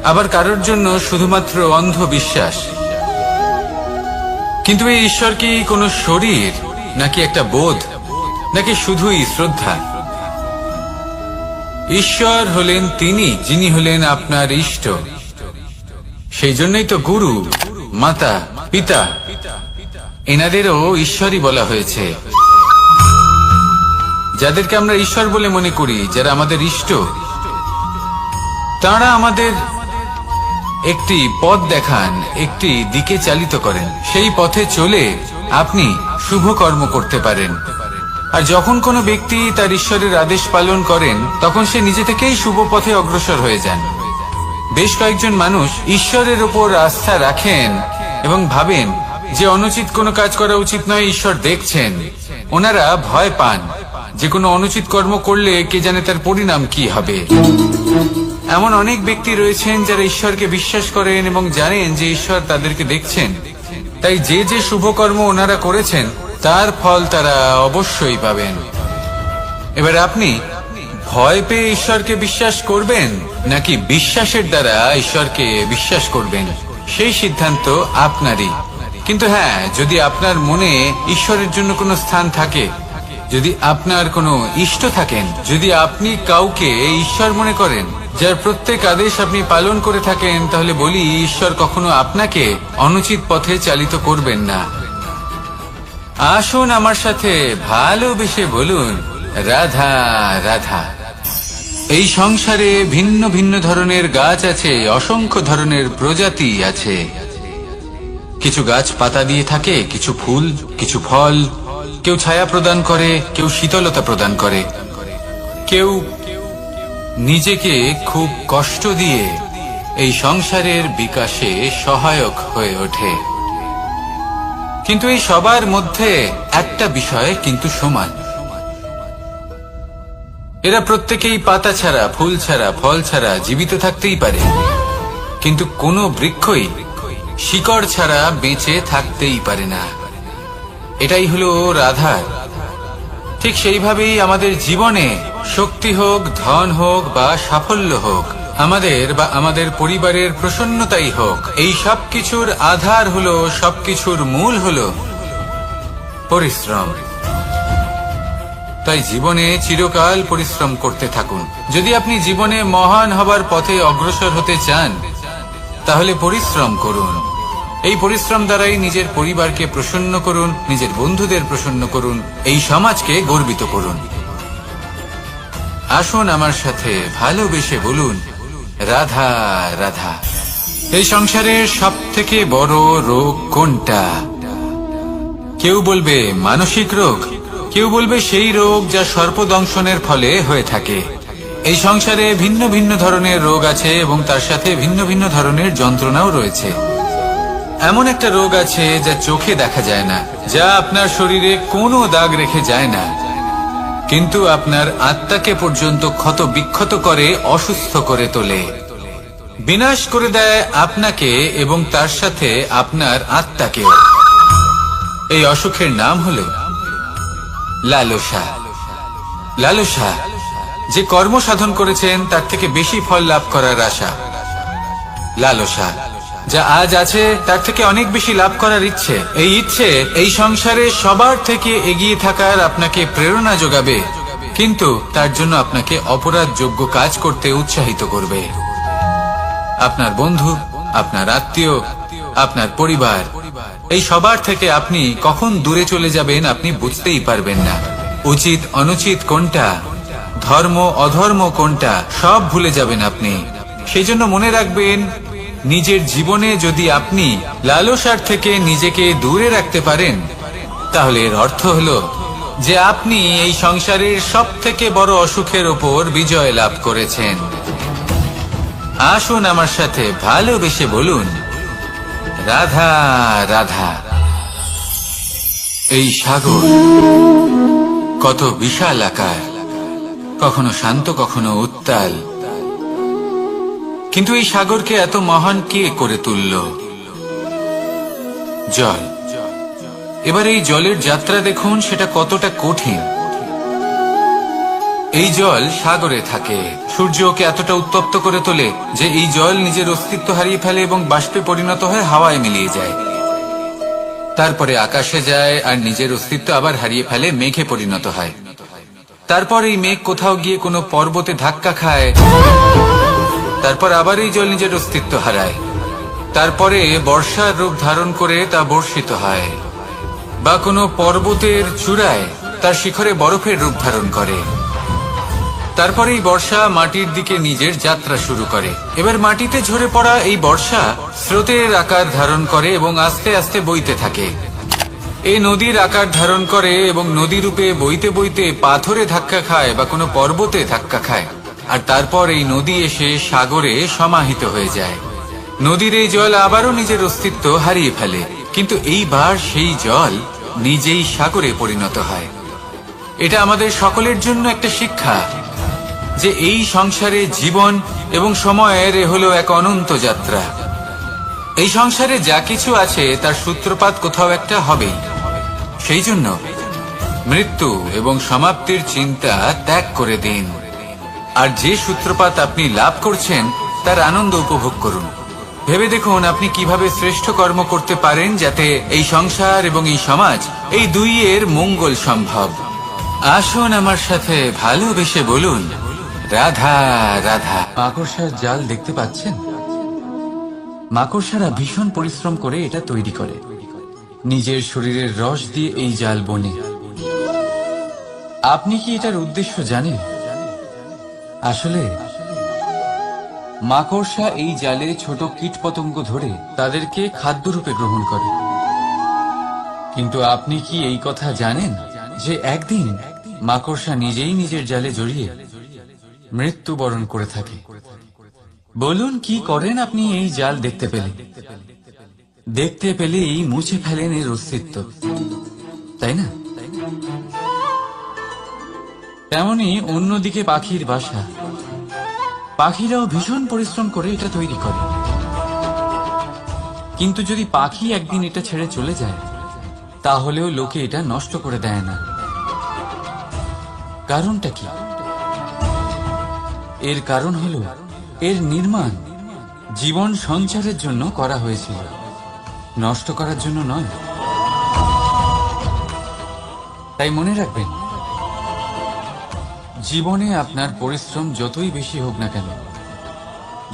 [SPEAKER 2] আবার কারোর জন্য শুধুমাত্র অন্ধ বিশ্বাস। কিন্তু এই ঈশ্বর কি কোনো শরীর, নাকি একটা বোধ, নাকি শুধুই শ্রদ্ধা? ঈশ্বর হলেন তিনি যিনি হলেন আপনার ইষ্ট। সেই জন্যই তো গুরু, মাতা, পিতা এনাদেরও ঈশ্বরই বলা হয়েছে। যাদেরকে আমরা ঈশ্বর বলে মনে করি, যারা আমাদের ইষ্ট, তারা আমাদের একটি পথ দেখান, একটি দিকে চালিত করেন। সেই পথে চলে আপনি শুভ কর্ম করতে পারেন। আর যখন কোনো ব্যক্তি তার ঈশ্বরের আদেশ পালন করেন, তখন সে নিজে থেকেই শুভ পথে অগ্রসর হয়ে যান। বেশ কয়েকজন মানুষ ঈশ্বরের ওপর আস্থা রাখেন এবং ভাবেন যে অনুচিত কোনো কাজ করা উচিত নয়, ঈশ্বর দেখছেন। ওনারা ভয় পান যে কোনো অনুচিত কর্ম করলে কে জানে তার পরিণাম কি হবে। এমন অনেক ব্যক্তি রয়েছেন যারা ঈশ্বরকে বিশ্বাস করেন এবং জানেন যে ঈশ্বর তাদেরকে দেখছেন, তাই যে যে শুভ কর্ম ওনারা করেছেন তার ফল তারা অবশ্যই পাবেন। এবার আপনি ভয় পেয়ে ঈশ্বরকে বিশ্বাস করবেন, নাকি বিশ্বাসের দ্বারা ঈশ্বরকে বিশ্বাস করবেন, সেই সিদ্ধান্ত আপনারই। কিন্তু হ্যাঁ, যদি আপনার মনে ঈশ্বরের জন্য কোনো স্থান থাকে, যদি আপনার কোনো ইষ্ট থাকেন, যদি আপনি কাউকে ঈশ্বর মনে করেন, যার প্রত্যেক আদেশ আপনি পালন করে থাকেন, তাহলে বলি, ঈশ্বর কখনো আপনাকে অনুচিত পথে চালিত করবেন না। আসুন আমার সাথে ভালোবেসে বলুন, রাধা রাধা। এই সংসারে ভিন্ন ভিন্ন ধরনের গাছ আছে, অসংখ্য ধরনের প্রজাতি আছে। কিছু গাছ পাতা দিয়ে থাকে, কিছু ফুল, কিছু ফল। কেউ ছায়া প্রদান করে, কেউ শীতলতা প্রদান করে, কেউ নিজেকে খুব কষ্ট দিয়ে এই সংসারের বিকাশে সহায়ক হয়ে ওঠে। কিন্তু এই সবার মধ্যে একটা বিষয় কিন্তু সমান, এরা প্রত্যেকেই পাতা ছাড়া, ফুল ছাড়া, ফল ছাড়া জীবিত থাকতেই পারে, কিন্তু কোনো বৃক্ষই শিকড় ছাড়া বেঁচে থাকতেই পারে না। এটাই হলো রাধার। ঠিক সেইভাবেই আমাদের জীবনে শক্তি হোক, ধন হোক বা সাফল্য হোক, আমাদের বা আমাদের পরিবারের প্রসন্নতাই হোক, এই সব কিছুর আধার হলো, সবকিছুর মূল হলো পরিশ্রম। তাই জীবনে চিরকাল পরিশ্রম করতে থাকুন। যদি আপনি জীবনে মহান হবার পথে অগ্রসর হতে চান, তাহলে পরিশ্রম করুন। এই পরিশ্রম দ্বারাই নিজের পরিবারকে প্রসন্ন করুন, নিজের বন্ধুদের প্রসন্ন করুন, এই সমাজকে গর্বিত করুন। আসুন আমার সাথে ভালোবেসে বলুন, রাধা রাধা। এই সংসারের সব থেকে বড় রোগ কোনটা? কেউ বলবে মানসিক রোগ, কেউ বলবে সেই রোগ যা সর্পদংশনের ফলে হয়ে থাকে। এই সংসারে ভিন্ন ভিন্ন ধরনের রোগ আছে এবং তার সাথে ভিন্ন ভিন্ন ধরনের যন্ত্রণাও রয়েছে। এমন একটা রোগ আছে যা চোখে দেখা যায় না, যা আপনার শরীরে কোনো দাগ রেখে যায় না, কিন্তু আপনার আত্মাকে পর্যন্ত ক্ষত বিক্ষত করে, অসুস্থ করে তোলে, বিনাশ করে দেয় আপনাকে এবং তার সাথে আপনার আত্মাকেও। এই অসুখের নাম হল লালসা। লালসা, যে কর্ম সাধন করেছেন তার থেকে বেশি ফল লাভ করার আশা। লালসা, যা আজ আছে তার থেকে অনেক বেশি লাভ করার ইচ্ছে। এই ইচ্ছে এই সংসারে সবার থেকে এগিয়ে থাকার আপনাকে প্রেরণা যোগাবে, কিন্তু তার জন্য আপনাকে অপরাধযোগ্য কাজ করতে উৎসাহিত করবে। আপনার বন্ধু, আপনার আত্মীয়, আপনার পরিবার, এই সবার থেকে আপনি কখন দূরে চলে যাবেন আপনি বুঝতেই পারবেন না। উচিত অনুচিত কোনটা, ধর্ম অধর্ম কোনটা, সব ভুলে যাবেন আপনি। সেই জন্য মনে রাখবেন, নিজের জীবনে যদি আপনি লালসার থেকে নিজেকে দূরে রাখতে পারেন, তাহলে এর অর্থ হলো যে আপনি এই সংসারের সব থেকে বড় অসুখের ওপর বিজয় লাভ করেছেন। আসুন আমার সাথে ভালোবেসে বলুন, রাধা রাধা। এই সাগর কত বিশাল আকার, কখনো শান্ত কখনো উত্তাল, কিন্তু এই সাগরকে এত মহান কে করে তুলল? জল। এবার এই জলের যাত্রা দেখুন, সেটা কতটা কঠিন। এই জল সাগরে থাকে। সূর্য ওকে এতটা উত্তপ্ত করে তোলে যে এই জল নিজের অস্তিত্ব হারিয়ে ফেলে এবং বাষ্পে পরিণত হয়ে হাওয়ায় মিলিয়ে যায়। তারপরে আকাশে যায় আর নিজের অস্তিত্ব আবার হারিয়ে ফেলে, মেঘে পরিণত হয়। তারপর এই মেঘ কোথাও গিয়ে কোনো পর্বতে ধাক্কা খায়, তারপর আবার এই জল নিজের অস্তিত্ব হারায়। তারপরে বর্ষার রূপ ধারণ করে তা বর্ষিত হয়, বা কোনো পর্বতের চূড়ায় তার শিখরে বরফের রূপ ধারণ করে। তারপরে এই বর্ষা মাটির দিকে নিজের যাত্রা শুরু করে। এবার মাটিতে ঝরে পড়া এই বর্ষা স্রোতের আকার ধারণ করে এবং আস্তে আস্তে বইতে থাকে। এই নদীর আকার ধারণ করে এবং নদী রূপে বইতে বইতে পাথরে ধাক্কা খায় বা কোনো পর্বতে ধাক্কা খায়, আর তারপর এই নদী এসে সাগরে সমাহিত হয়ে যায়। নদীর এই জল আবারও নিজের অস্তিত্ব হারিয়ে ফেলে, কিন্তু এইবার সেই জল নিজেই সাগরে পরিণত হয়। এটা আমাদের সকলের জন্য একটা শিক্ষা যে এই সংসারে জীবন এবং সময়ের হলো এক অনন্ত যাত্রা। এই সংসারে যা কিছু আছে তার সূত্রপাত কোথাও একটা হবেই। সেই জন্য মৃত্যু এবং সমাপ্তির চিন্তা ত্যাগ করে দিন, আর যে সূত্রপাত আপনি লাভ করছেন তার আনন্দ উপভোগ করুন। ভেবে দেখুন আপনি কিভাবে শ্রেষ্ঠ কর্ম করতে পারেন যাতে এই সংসার এবং এই সমাজ, এই দুইয়ের মঙ্গল সম্ভব। আসুন আমার সাথে ভালোবেসে বলুন, রাধা রাধা। মাকড়সার জাল দেখতে পাচ্ছেন? মাকড়সারা ভীষণ পরিশ্রম করে এটা তৈরি করে, নিজের শরীরের রস দিয়ে এই জাল বনে। আপনি কি এটার উদ্দেশ্য জানেন? আসলে মাকড়সা এই জালে ছোট কীটপতঙ্গ ধরে তাদেরকে খাদ্যরূপে গ্রহণ করে। কিন্তু আপনি কি এই কথা জানেন যে একদিন মাকড়সা নিজেই নিজের জালে জড়িয়ে মৃত্যুবরণ করে থাকে? বলুন, কি করেন আপনি এই জাল দেখতে পেলে? দেখতে পেলেই মুছে ফেলেন এর অস্তিত্ব, তাই না? তেমনি অন্যদিকে পাখির বাসা, পাখিরাও ভীষণ পরিশ্রম করে এটা তৈরি করে। কিন্তু যদি পাখি একদিন এটা ছেড়ে চলে যায়, তাহলেও লোকে এটা নষ্ট করে দেয় না। কারণটা কি? এর কারণ হলো এর নির্মাণ জীবন সঞ্চারের জন্য করা হয়েছিল, নষ্ট করার জন্য নয়। তাই মনে রাখবেন, জীবনে আপনার পরিশ্রম যতই বেশি হোক না কেন,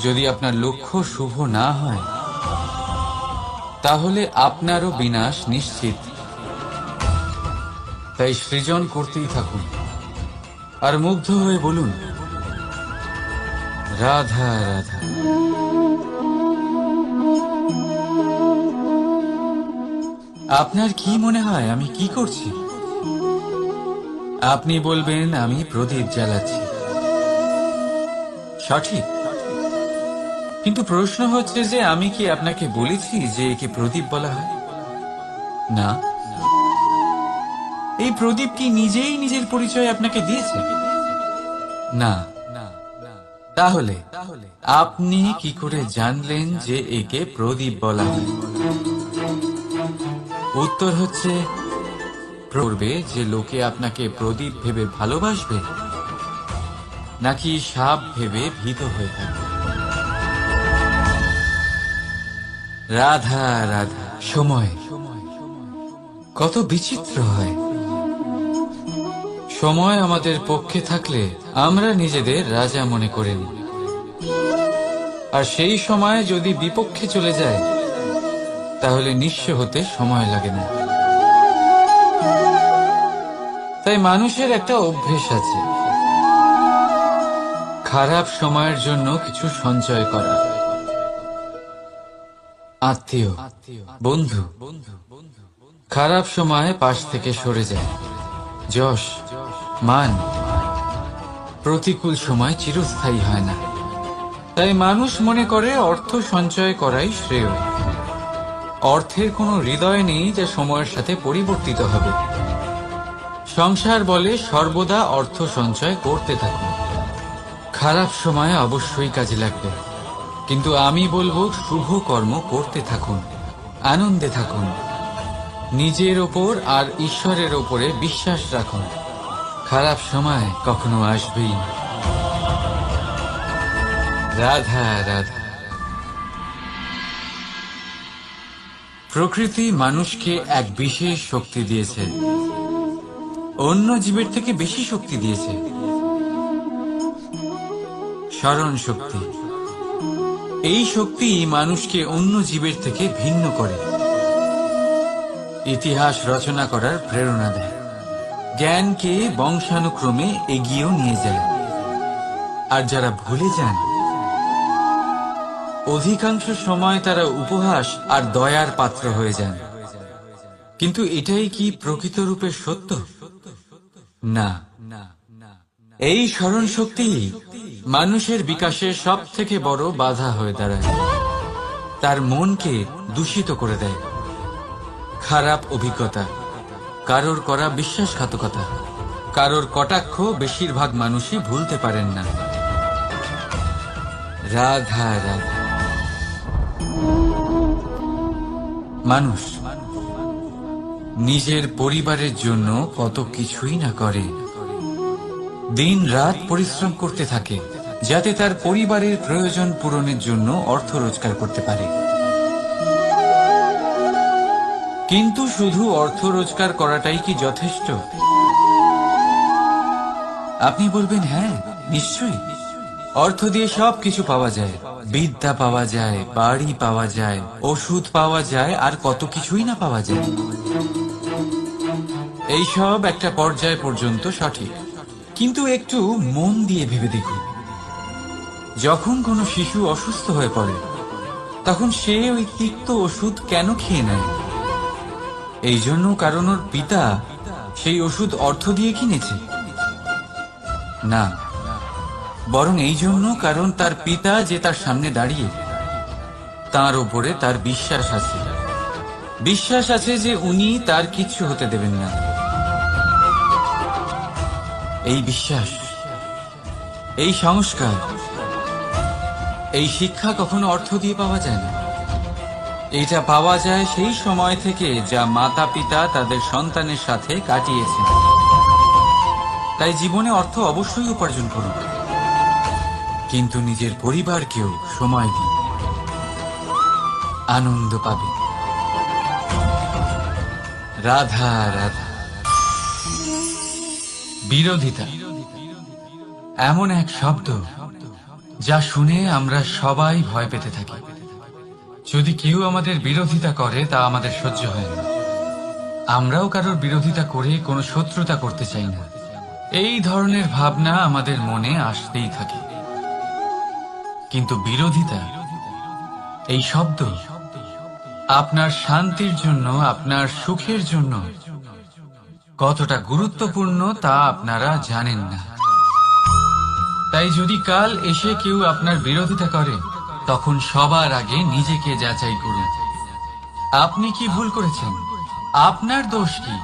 [SPEAKER 2] যদি আপনার লক্ষ্য শুভ না হয়, তাহলে আপনারও বিনাশ নিশ্চিত। তাই সৃজন করতেই থাকুন আর মুগ্ধ হয়ে বলুন, রাধা রাধা। আপনার কি মনে হয় আমি কি করছি? আপনি বলবেন আমি প্রদীপ জ্বালাচ্ছি, সঠিক। কিন্তু প্রশ্ন হচ্ছে যে আমি কি আপনাকে বলেছি যে একে প্রদীপ বলা হয়? না। এই প্রদীপ কি নিজেই নিজের পরিচয় আপনাকে দিয়েছে? না। তাহলে আপনি কি করে জানলেন যে একে প্রদীপ বলা হয়? উত্তর হচ্ছে, করবে যে লোকে আপনাকে প্রদীপ ভেবে ভালোবাসবে নাকি সাপ ভেবে ভীত হয়ে থাকবে। রাধা রাধা। সময় কত বিচিত্র হয়। সময় আমাদের পক্ষে থাকলে আমরা নিজেদের রাজা মনে করে নিই, আর সেই সময় যদি বিপক্ষে চলে যায় তাহলে নিঃস্ব হতে সময় লাগে না। তাই মানুষের একটা অভ্যেস আছে, খারাপ সময়ের জন্য কিছু সঞ্চয় করা। আত্মীয়, বন্ধু খারাপ সময়ে পাশ থেকে সরে যায়। যশ, মান প্রতিকূল সময় চিরস্থায়ী হয় না। তাই মানুষ মনে করে অর্থ সঞ্চয় করাই শ্রেয়। অর্থের কোনো হৃদয় নেই যা সময়ের সাথে পরিবর্তিত হবে। সংসার বলে সর্বদা অর্থ সঞ্চয় করতে থাকুন। খারাপ সময়ে অবশ্যই কাজে লাগবে, কিন্তু আমি বলবো শুভ কর্ম করতে থাকুন, আনন্দে থাকুন, নিজের ওপর আর ঈশ্বরের ওপরে বিশ্বাস রাখুন। খারাপ সময় কখনো আসবেই না। রাধা রাধা। প্রকৃতি মানুষকে এক বিশেষ শক্তি দিয়েছে, অন্য জীবের থেকে বেশি শক্তি দিয়েছে। স্মরণ শক্তি। এই শক্তি মানুষকে অন্য জীবের থেকে ভিন্ন করে, ইতিহাস রচনা করার প্রেরণা দেয়, জ্ঞানকে বংশানুক্রমে এগিয়েও নিয়ে যায়। আর যারা ভুলে যান, অধিকাংশ সময় তারা উপহাস আর দয়ার পাত্র হয়ে যান। কিন্তু এটাই কি প্রকৃত রূপে সত্য? না। এই স্মরণ শক্তি মানুষের বিকাশের সব থেকে বড় বাধা হয়ে দাঁড়ায়। তার মনকে দূষিত করে দেয়। খারাপ অভিজ্ঞতা, কারোর করা বিশ্বাসঘাতকতা, কারোর কটাক্ষ বেশিরভাগ মানুষই ভুলতে পারেন না। রাধা রাধা। মানুষ নিজের পরিবারের জন্য কত কিছুই না করে, দিন রাত পরিশ্রম করতে থাকে যাতে তার পরিবারের প্রয়োজন পূরণের জন্য অর্থ রোজগার করতে পারে। কিন্তু শুধু অর্থ রোজগার করাটাই কি যথেষ্ট? আপনি বলবেন হ্যাঁ, নিশ্চয়ই। অর্থ দিয়ে সব কিছু পাওয়া যায়, বিদ্যা পাওয়া যায়, বাড়ি পাওয়া যায়, ওষুধ পাওয়া যায়, আর কত কিছুই না পাওয়া যায়। এই সব একটা পর্যায় পর্যন্ত সঠিক, কিন্তু একটু মন দিয়ে ভেবে দেখুন, যখন কোনো শিশু অসুস্থ হয়ে পড়ে তখন সে ওই তিক্ত ওষুধ কেন খেয়ে নেয়? এই জন্য কারণ ওর পিতা সেই ওষুধ অর্থ দিয়ে কিনেছে? না, বরং এই জন্য কারণ তার পিতা যে তার সামনে দাঁড়িয়ে, তার উপরে তার বিশ্বাস আছে। বিশ্বাস আছে যে উনি তার কিচ্ছু হতে দেবেন না। এই বিশ্বাস, এই সংস্কার, এই শিক্ষা কখনো অর্থ দিয়ে পাওয়া যায় না। এটা পাওয়া যায় সেই সময় থেকে যা মাতা পিতা তাদের সন্তানের সাথে কাটিয়েছেন। তাই জীবনে অর্থ অবশ্যই উপার্জন করুন, কিন্তু নিজের পরিবারকেও সময় দিন, আনন্দ পাবে। রাধা রাধা। বিরোধিতা এমন এক শব্দ যা শুনে আমরা সবাই ভয় পেতে থাকি। যদি কেউ আমাদের বিরোধিতা করে তা আমাদের সহ্য হয় না। আমরাও কারোর বিরোধিতা করে কোনো শত্রুতা করতে চাই না। এই ধরনের ভাবনা আমাদের মনে আসতেই থাকে। কিন্তু বিরোধিতা, এই শব্দ আপনার শান্তির জন্য, আপনার সুখের জন্য কতটা গুরুত্বপূর্ণ তা আপনারা জানেন না। তাই যদি কাল এসে কেউ আপনার বিরোধিতা করে, তখন সবার আগে নিজেকে যাচাই করুন। আপনি কি ভুল করেছেন? আপনার দোষ কি?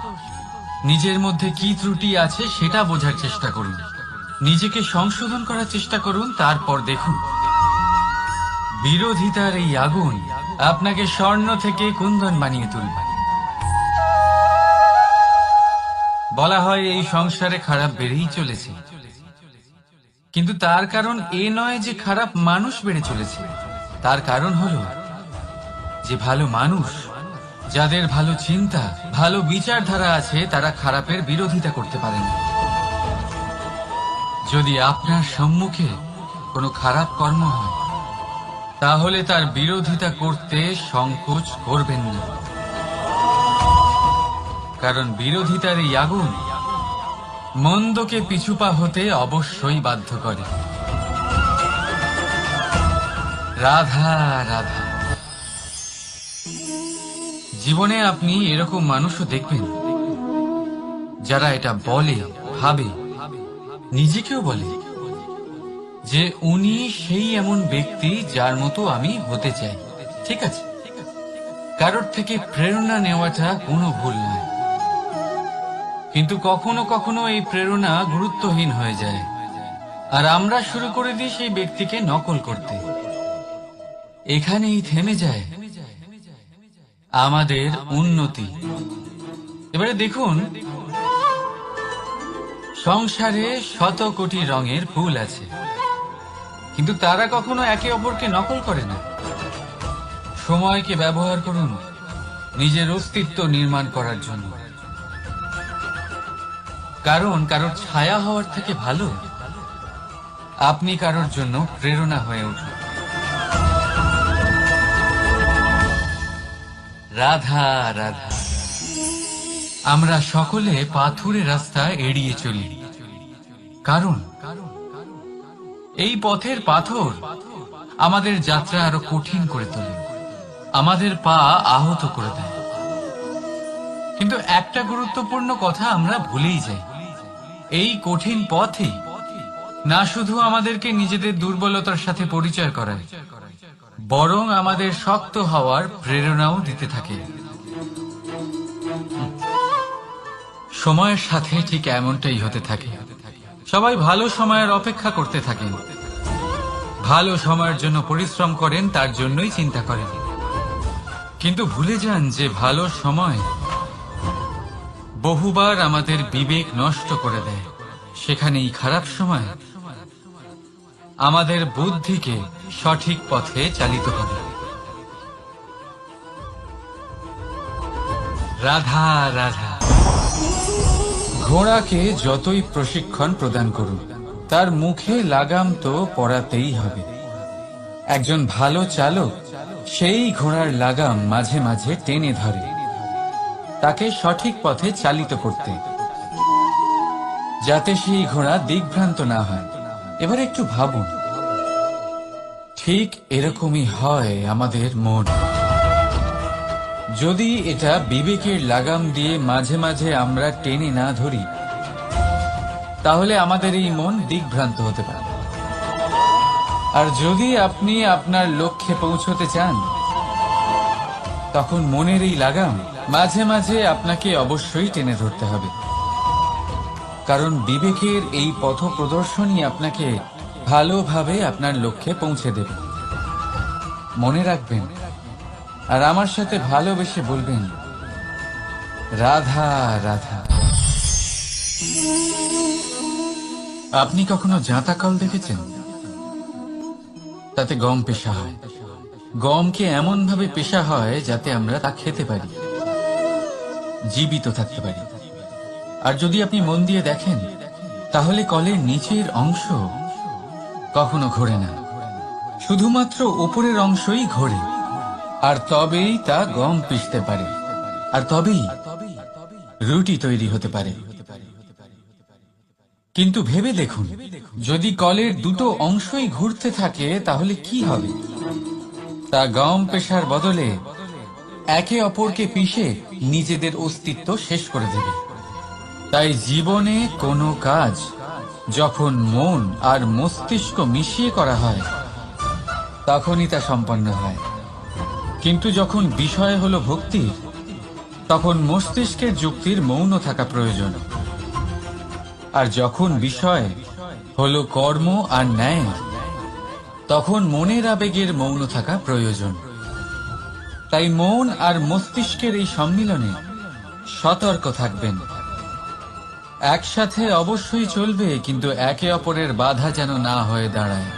[SPEAKER 2] নিজের মধ্যে কি ত্রুটি আছে সেটা বোঝার চেষ্টা করুন। নিজেকে সংশোধন করার চেষ্টা করুন, তারপর দেখুন বিরোধিতার এই আগুন আপনাকে স্বর্ণ থেকে কুন্দন বানিয়ে তুলবে। বলা হয় এই সংসারে খারাপ বেড়েই চলেছে, কিন্তু তার কারণ এ নয় যে খারাপ মানুষ বেড়ে চলেছে। তার কারণ হলো যে ভালো মানুষ, যাদের ভালো চিন্তা, ভালো বিচারধারা আছে, তারা খারাপের বিরোধিতা করতে পারে না। যদি আপনার সম্মুখে কোনো খারাপ কর্ম হয়, তাহলে তার বিরোধিতা করতে সংকোচ করবেন না, কারণ বিরোধিতার এই আগুন মন্দকে পিছুপা হতে অবশ্যই বাধ্য করে। রাধা রাধা। জীবনে আপনি এরকম মানুষও দেখবেন যারা এটা বলে, ভাবে, নিজেকেও বলে যে উনি সেই এমন ব্যক্তি যার মতো আমি হতে চাই। ঠিক আছে, কারোর থেকে প্রেরণা নেওয়াটা কোনো ভুল নয়, কিন্তু কখনো কখনো এই প্রেরণা গুরুত্বহীন হয়ে যায়, আর আমরা শুরু করে দিই সেই ব্যক্তিকে নকল করতে। এখানেই থেমে যায় আমাদের উন্নতি। এবারে দেখুন, সংসারে শত কোটি রঙের ফুল আছে, কিন্তু তারা কখনো একে অপরকে নকল করে না। সময়কে ব্যবহার করুন নিজের অস্তিত্ব নির্মাণ করার জন্য, কারণ কারোর ছায়া হওয়ার থেকে ভালো আপনি কারোর জন্য প্রেরণা হয়ে উঠুন। রাধা রাধা। আমরা সকলে পাথুরে রাস্তা এড়িয়ে চলি, কারণ এই পথের পাথর আমাদের যাত্রা আরো কঠিন করে তোলে, আমাদের পা আহত করে দেয়। কিন্তু একটা গুরুত্বপূর্ণ কথা আমরা ভুলেই যাই, এই কঠিন পথই না শুধু আমাদেরকে নিজেদের দুর্বলতার সাথে পরিচয় করায়, বরং আমাদের শক্ত হওয়ার প্রেরণাও দিতে থাকে। সময়ের সাথে ঠিক এমনটাই হতে থাকে। সবাই ভালো সময়ের অপেক্ষা করতে থাকেন, ভালো সময়ের জন্য পরিশ্রম করেন, তার জন্যই চিন্তা করেন, কিন্তু ভুলে যান যে ভালো সময় বহুবার আমাদের বিবেক নষ্ট করে দেয়। সেখানেই খারাপ সময় আমাদের বুদ্ধিকে সঠিক পথে চালিত করে। রাধা রাধা। ঘোড়াকে যতই প্রশিক্ষণ প্রদান করুন, তার মুখে লাগাম তো পরাতেই হবে। একজন ভালো চালক সেই ঘোড়ার লাগাম মাঝে মাঝে টেনে ধরে, তাকে সঠিক পথে চালিত করতে, যাতে সেই ঘোড়া দিকভ্রান্ত না হয়। এবার একটু ভাবুন, ঠিক এরকমই হয় আমাদের মন। যদি এটা বিবেকের লাগাম দিয়ে মাঝে মাঝে আমরা টেনে না ধরি, তাহলে আমাদের এই মন দিকভ্রান্ত হতে পারে। আর যদি আপনি আপনার লক্ষ্যে পৌঁছতে চান, তখন মনের এই লাগাম মাঝে মাঝে আপনাকে অবশ্যই টেনে ধরতে হবে, কারণ বিবেকের এই পথ প্রদর্শনই আপনাকে ভালোভাবে আপনার লক্ষ্যে পৌঁছে দেবে। মনে রাখবেন, আর আমার সাথে ভালোবেসে বলবেন, রাধা রাধা। আপনি কখনো জাঁতা কল দেখেছেন? তাতে গম পেশা হয়। গমকে এমন ভাবে পেশা হয় যাতে আমরা তা খেতে পারি, জীবিত থাকতে পারি। আর যদি আপনি মন দিয়ে দেখেন, তাহলে কলের নিচের অংশ কখনো ঘোরে না, শুধুমাত্র উপরের অংশই ঘোরে, আর তবেই তা গম পিষতে পারে, আর তবেই রুটি তৈরি হতে পারে। কিন্তু ভেবে দেখুন, যদি কলের দুটো অংশই ঘুরতে থাকে, তাহলে কি হবে? তা গম পেশার বদলে একে অপরকে পিষে নিজেদের অস্তিত্ব শেষ করে দেবে। তাই জীবনে কোনো কাজ যখন মন আর মস্তিষ্ক মিশিয়ে করা হয় তখনই তা সম্পন্ন হয়। কিন্তু যখন বিষয় হলো ভক্তির, তখন মস্তিষ্কের যুক্তির মৌন থাকা প্রয়োজন। আর যখন বিষয় হলো কর্ম আর ন্যায়, তখন মনের আবেগের মৌন থাকা প্রয়োজন। তাই মন আর মস্তিষ্কের এই সম্মিলনে সতর্ক থাকবেন। একসাথে অবশ্যই চলবে, কিন্তু একে অপরের বাধা যেন না হয়ে দাঁড়ায়।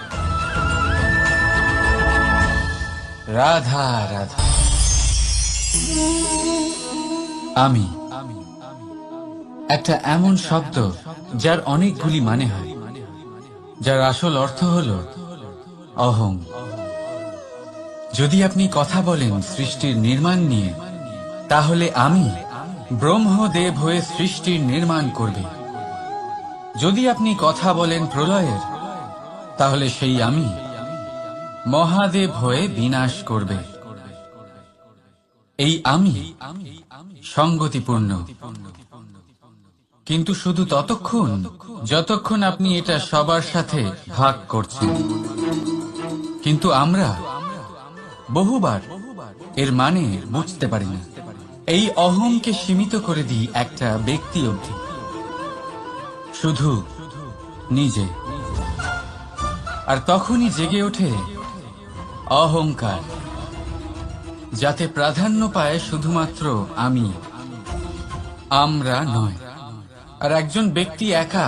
[SPEAKER 2] রাধা রাধা। আমি একটা এমন শব্দ যার অনেকগুলি মানে হয়, যার আসল অর্থ হল অহং। যদি আপনি কথা বলেন সৃষ্টির নির্মাণ নিয়ে, তাহলে আমি ব্রহ্মদেব হয়ে সৃষ্টির নির্মাণ করবে। যদি আপনি কথা বলেন প্রলয়ের, তাহলে সেই আমি মহাদেব হয়ে বিনাশ করবে। এই আমি সঙ্গতিপূর্ণ, কিন্তু শুধু ততক্ষণ যতক্ষণ আপনি এটা সবার সাথে ভাগ করছেন। কিন্তু আমরা বহুবার এর মানে বুঝতে পারি না। এই অহংকে সীমিত করে দিই একটা ব্যক্তি অবধি, শুধু নিজে। আর তখনই জেগে ওঠে অহংকার, যাতে প্রাধান্য পায় শুধুমাত্র আমি, আমরা নয়। আর একজন ব্যক্তি একা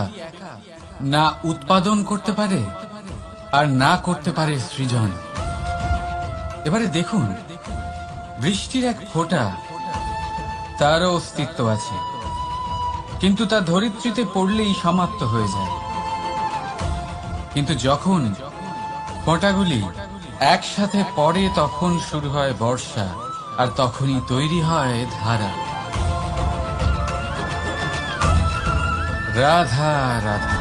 [SPEAKER 2] না উৎপাদন করতে পারে আর না করতে পারে সৃজন। এবারে দেখুন, বৃষ্টির এক ফোঁটা, তারও অস্তিত্ব আছে, কিন্তু তা ধরিত্রীতে পড়লেই সমাপ্ত হয়ে যায়। কিন্তু যখন ফোঁটাগুলি একসাথে পড়ে, তখন শুরু হয় বর্ষা, আর তখনই তৈরি হয় ধারা। রাধা রাধা।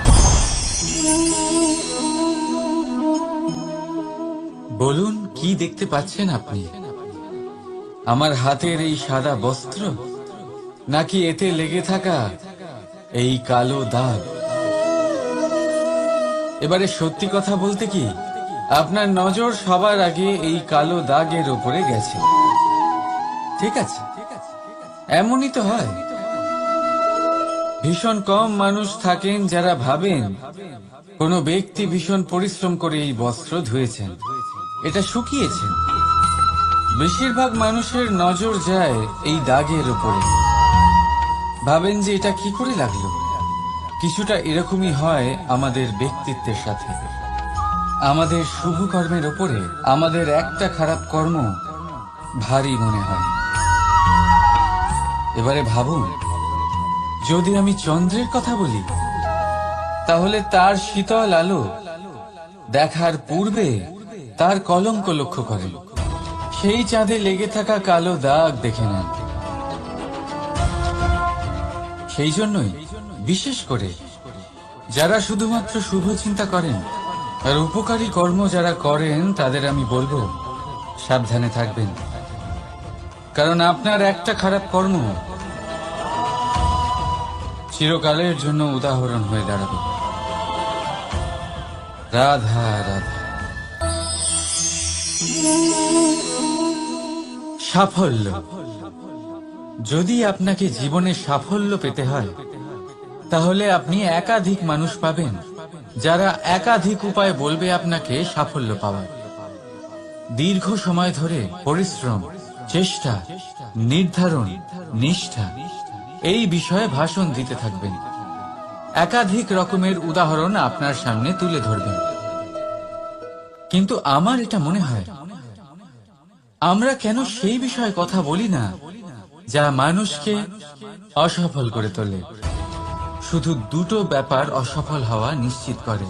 [SPEAKER 2] বলুন, কি দেখতে পাচ্ছেন আপনি? আমার হাতের এই সাদা বস্ত্র, নাকি এতে লেগে থাকা এই কালো দাগ? এবারে সত্যি কথা বলতে কি, আপনার নজর সবার আগে এই কালো দাগের উপরে গেছে। ঠিক আছে, এমনই তো হয়। ভীষণ কম মানুষ থাকেন যারা ভাবেন কোনো ব্যক্তি ভীষণ পরিশ্রম করে এই বস্ত্র ধুয়েছেন, এটা শুকিয়েছেন। বেশিরভাগ মানুষের নজর যায় এই দাগের উপরে, ভাবেন যে এটা কি করে লাগলো। কিছুটা এরকমই হয় আমাদের ব্যক্তিত্বের সাথে। আমাদের শুভ কর্মের ওপরে আমাদের একটা খারাপ কর্ম ভারী মনে হয়। এবারে ভাবুন, যদি আমি চন্দ্রের কথা বলি, তাহলে তার শীতল আলো দেখার পূর্বে তার কলঙ্ক লক্ষ্য করেন, সেই চাঁদে লেগে থাকা কালো দাগ দেখে নেন। সেই জন্যই বিশেষ করে যারা শুধুমাত্র শুভ চিন্তা করেন আর উপকারী কর্ম যারা করেন, তাদের আমি বলবো সাবধানে থাকবেন। কারণ আপনার একটা খারাপ কর্ম চিরকালের জন্য উদাহরণ হয়ে দাঁড়াবে। রাধা রাধা। সাফল্য। যদি আপনাকে জীবনে সাফল্য পেতে হয়, তাহলে আপনি একাধিক মানুষ পাবেন যারা একাধিক উপায় বলবে আপনাকে সাফল্য পাওয়ার। দীর্ঘ সময় ধরে পরিশ্রম, চেষ্টা, নির্ধারণ, নিষ্ঠা, এই বিষয়ে ভাষণ দিতে থাকবেন। একাধিক রকমের উদাহরণ আপনার সামনে তুলে ধরবেন। কিন্তু আমার এটা মনে হয়, আমরা কেন সেই বিষয়ে কথা বলি না যা মানুষকে অসফল করে তোলে? শুধু দুটো ব্যাপার অসফল হওয়া নিশ্চিত করে।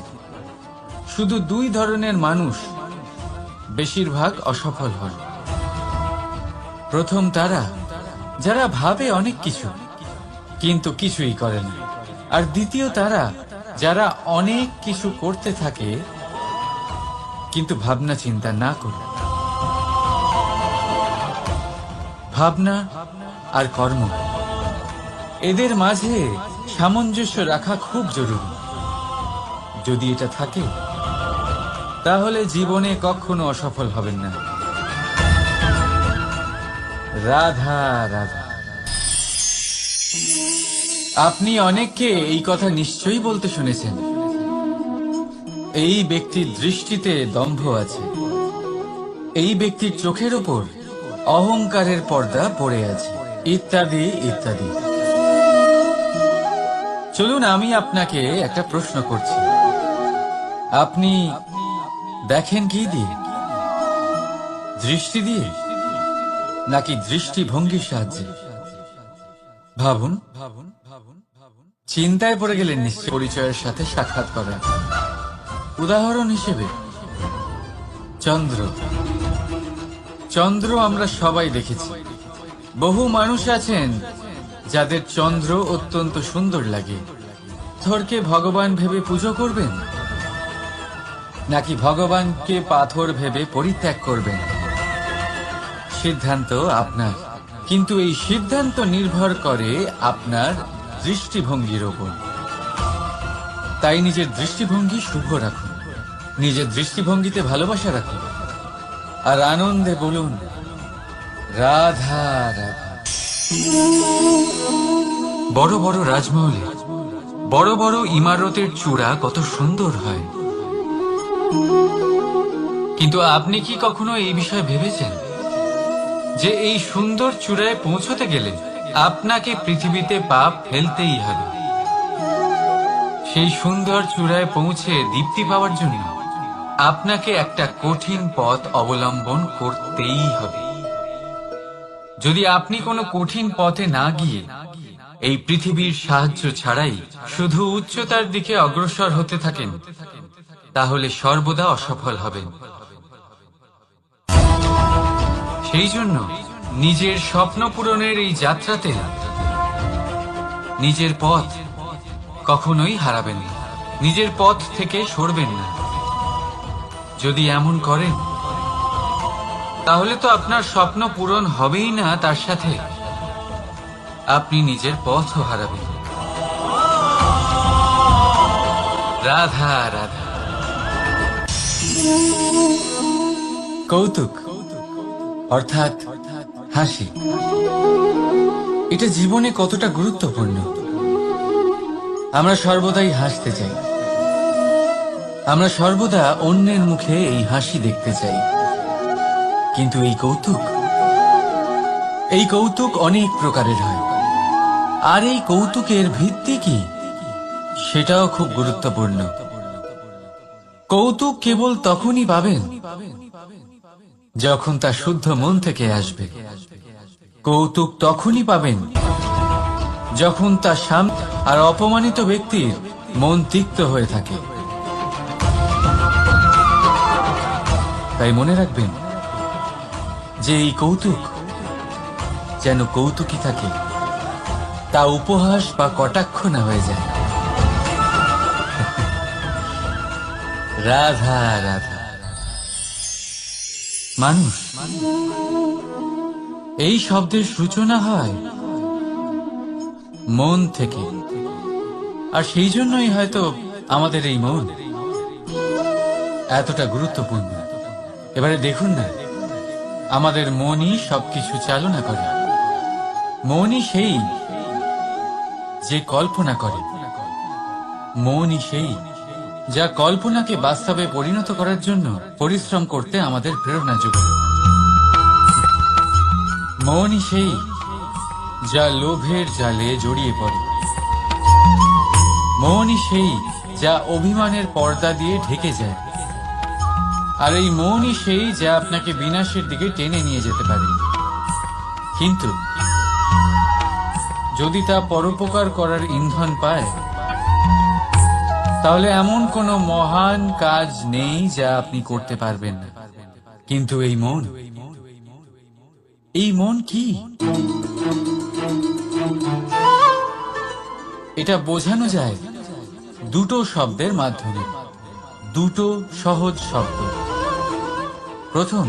[SPEAKER 2] শুধু দুই ধরনের মানুষ বেশিরভাগ অসফল হয়। প্রথম তারা যারা ভাবে অনেক কিছু কিন্তু কিছুই করে না। আর দ্বিতীয় তারা যারা অনেক কিছু করতে থাকে কিন্তু ভাবনা চিন্তা না করে। ভাবনা আর কর্ম, এদের মাঝে সামঞ্জস্য রাখা খুব জরুরি। যদি এটা থাকে তাহলে জীবনে কখনো অসফল হবেন না। রাধা রাধা। আপনি অনেককে এই কথা নিশ্চয়ই বলতে শুনেছেন, এই ব্যক্তির দৃষ্টিতে দম্ভ আছে, এই ব্যক্তির চোখের ওপর অহংকারের পর্দা পড়ে আছে, ইত্যাদি ইত্যাদি। চলুন আমি আপনাকে একটা প্রশ্ন করছি, আপনি দেখেন কি দিয়ে? দৃষ্টি দিয়ে নাকি দৃষ্টিভঙ্গির সাহায্যে? ভাবুন। চিন্তায় পড়ে গেলেন নিশ্চয় পরিচয়ের সাথে সাক্ষাৎ করেন। উদাহরণ হিসেবে চন্দ্র। চন্দ্র আমরা সবাই দেখেছি। বহু মানুষ আছেন যাদের চন্দ্র অত্যন্ত সুন্দর লাগে। পাথরকে ভগবান ভেবে পুজো করবেন নাকি ভগবানকে পাথর ভেবে পরিত্যাগ করবেন? সিদ্ধান্ত আপনার, কিন্তু এই সিদ্ধান্ত নির্ভর করে আপনার দৃষ্টিভঙ্গির ওপর। তাই নিজের দৃষ্টিভঙ্গি শুভ রাখুন, নিজের দৃষ্টিভঙ্গিতে ভালোবাসা রাখুন, আর আনন্দে বলুন রাধা রাধা।
[SPEAKER 1] বড় বড় রাজমহলে বড় বড় ইমারতের চূড়া কত সুন্দর হয়, কিন্তু আপনি কি কখনো এই বিষয়ে ভেবেছেন যে এই সুন্দর চূড়ায় পৌঁছতে গেলে আপনাকে পৃথিবীতে পা ফেলতেই হবে? সেই সুন্দর চূড়ায় পৌঁছে দীপ্তি পাওয়ার জন্য আপনাকে একটা কঠিন পথ অবলম্বন করতেই হবে। যদি আপনি কোনো কঠিন পথে না গিয়ে এই পৃথিবীর সাহায্য ছাড়াই শুধু উচ্চতার দিকে অগ্রসর হতে থাকেন, তাহলে সর্বদা অসফল হবেন। সেই জন্য নিজের স্বপ্ন পূরণের এই যাত্রাতে নিজের পথ কখনোই হারাবেন না, নিজের পথ থেকে সরবেন না। যদি এমন করেন তাহলে তো আপনার স্বপ্ন পূরণ হবেই না, তার সাথে আপনি নিজের পথও হারাবেন। রাধা রাধা।
[SPEAKER 2] কৌতুক অর্থাৎ হাসি, এটা জীবনে কতটা গুরুত্বপূর্ণ। আমরা সর্বদাই হাসতে চাই, আমরা সর্বদা অন্যের মুখে এই হাসি দেখতে চাই। কিন্তু এই কৌতুক অনেক প্রকারের হয়, আর এই কৌতুকের ভিত্তি কি সেটাও খুব গুরুত্বপূর্ণ। কৌতুক কেবল তখনই পাবেন যখন তা শুদ্ধ মন থেকে আসবে। কৌতুক তখনই পাবেন যখন তা সামনে আর অপমানিত ব্যক্তির মন তিক্ত হয়ে থাকে। তাই মনে রাখবেন যে এই কৌতুক যেন কৌতুকই থাকে, তা উপহাস বা কটাক্ষ না হয়ে যায়। রাধা রাধা। মানুষ, এই শব্দের সূচনা হয় মন থেকে, আর সেই জন্যই হয়তো আমাদের এই মন এতটা গুরুত্বপূর্ণ। এবারে দেখুন না, আমাদের মনই সবকিছু চালনা করে। মনই সেই যে কল্পনা করে, মনই সেই যা কল্পনাকে বাস্তবে পরিণত করার জন্য পরিশ্রম করতে আমাদের প্রেরণা যোগায়। মনই সেই যা লোভের জালে জড়িয়ে পড়ে। মনই সেই যা অভিমানের পর্দা দিয়ে ঢেকে যায়। আর এই মনই সেই যা আপনাকে বিনাশের দিকে টেনে নিয়ে যেতে পারে। কিন্তু যদি তা পরোপকার করার ইন্ধন পায়, তাহলে এমন কোনো মহান কাজ নেই যা আপনি করতে পারবেন না। কিন্তু এই মন কি? এটা বোঝানো যায় দুটো শব্দের মাধ্যমে, দুটো সহজ শব্দ। প্রথম,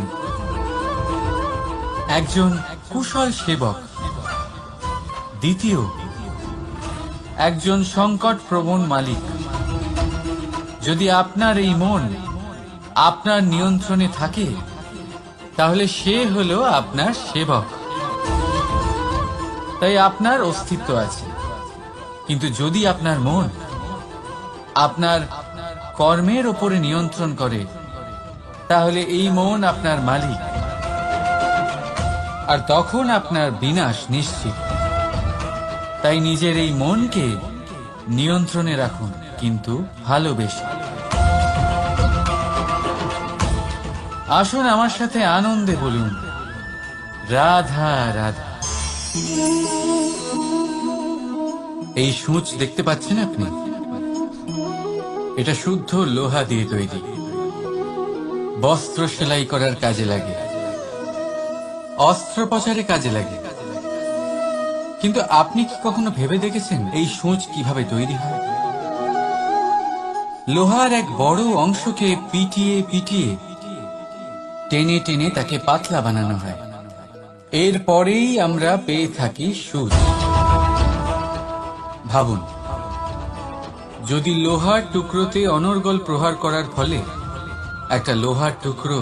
[SPEAKER 2] একজন কুশল সেবক। দ্বিতীয়, একজন সংকট প্রবণ মালিক। যদি আপনার এই মন আপনার নিয়ন্ত্রণে থাকে, তাহলে সে হলো আপনার সেবক। তাই আপনার অস্তিত্ব আছে। কিন্তু যদি আপনার মন আপনার কর্মের উপরে নিয়ন্ত্রণ করে, তাহলে এই মন আপনার মালিক, আর তখন আপনার বিনাশ নিশ্চিত। তাই নিজের এই মনকে নিয়ন্ত্রণে রাখুন, কিন্তু ভালোবেসে। আসুন আমার সাথে আনন্দে বলুন, রাধা রাধা। এই সূঁচ দেখতে পাচ্ছেন আপনি? এটা শুদ্ধ লোহা দিয়ে তৈরি। বস্ত্র সেলাই করার কাজে লাগে, অস্ত্রোপচারে কাজে লাগে। কিন্তু আপনি কি কখনো ভেবে দেখেছেন এই সূঁচ কিভাবে তৈরি হয়? লোহার এক বড় অংশকে পিটিয়ে পিটিয়ে টেনে টেনে তাকে পাতলা বানানো হয়। এরপরেই আমরা পেয়ে থাকি সূঁচ। ভাবুন, যদি লোহার টুকরোতে অনর্গল প্রহার করার ফলে একটা লোহার টুকরো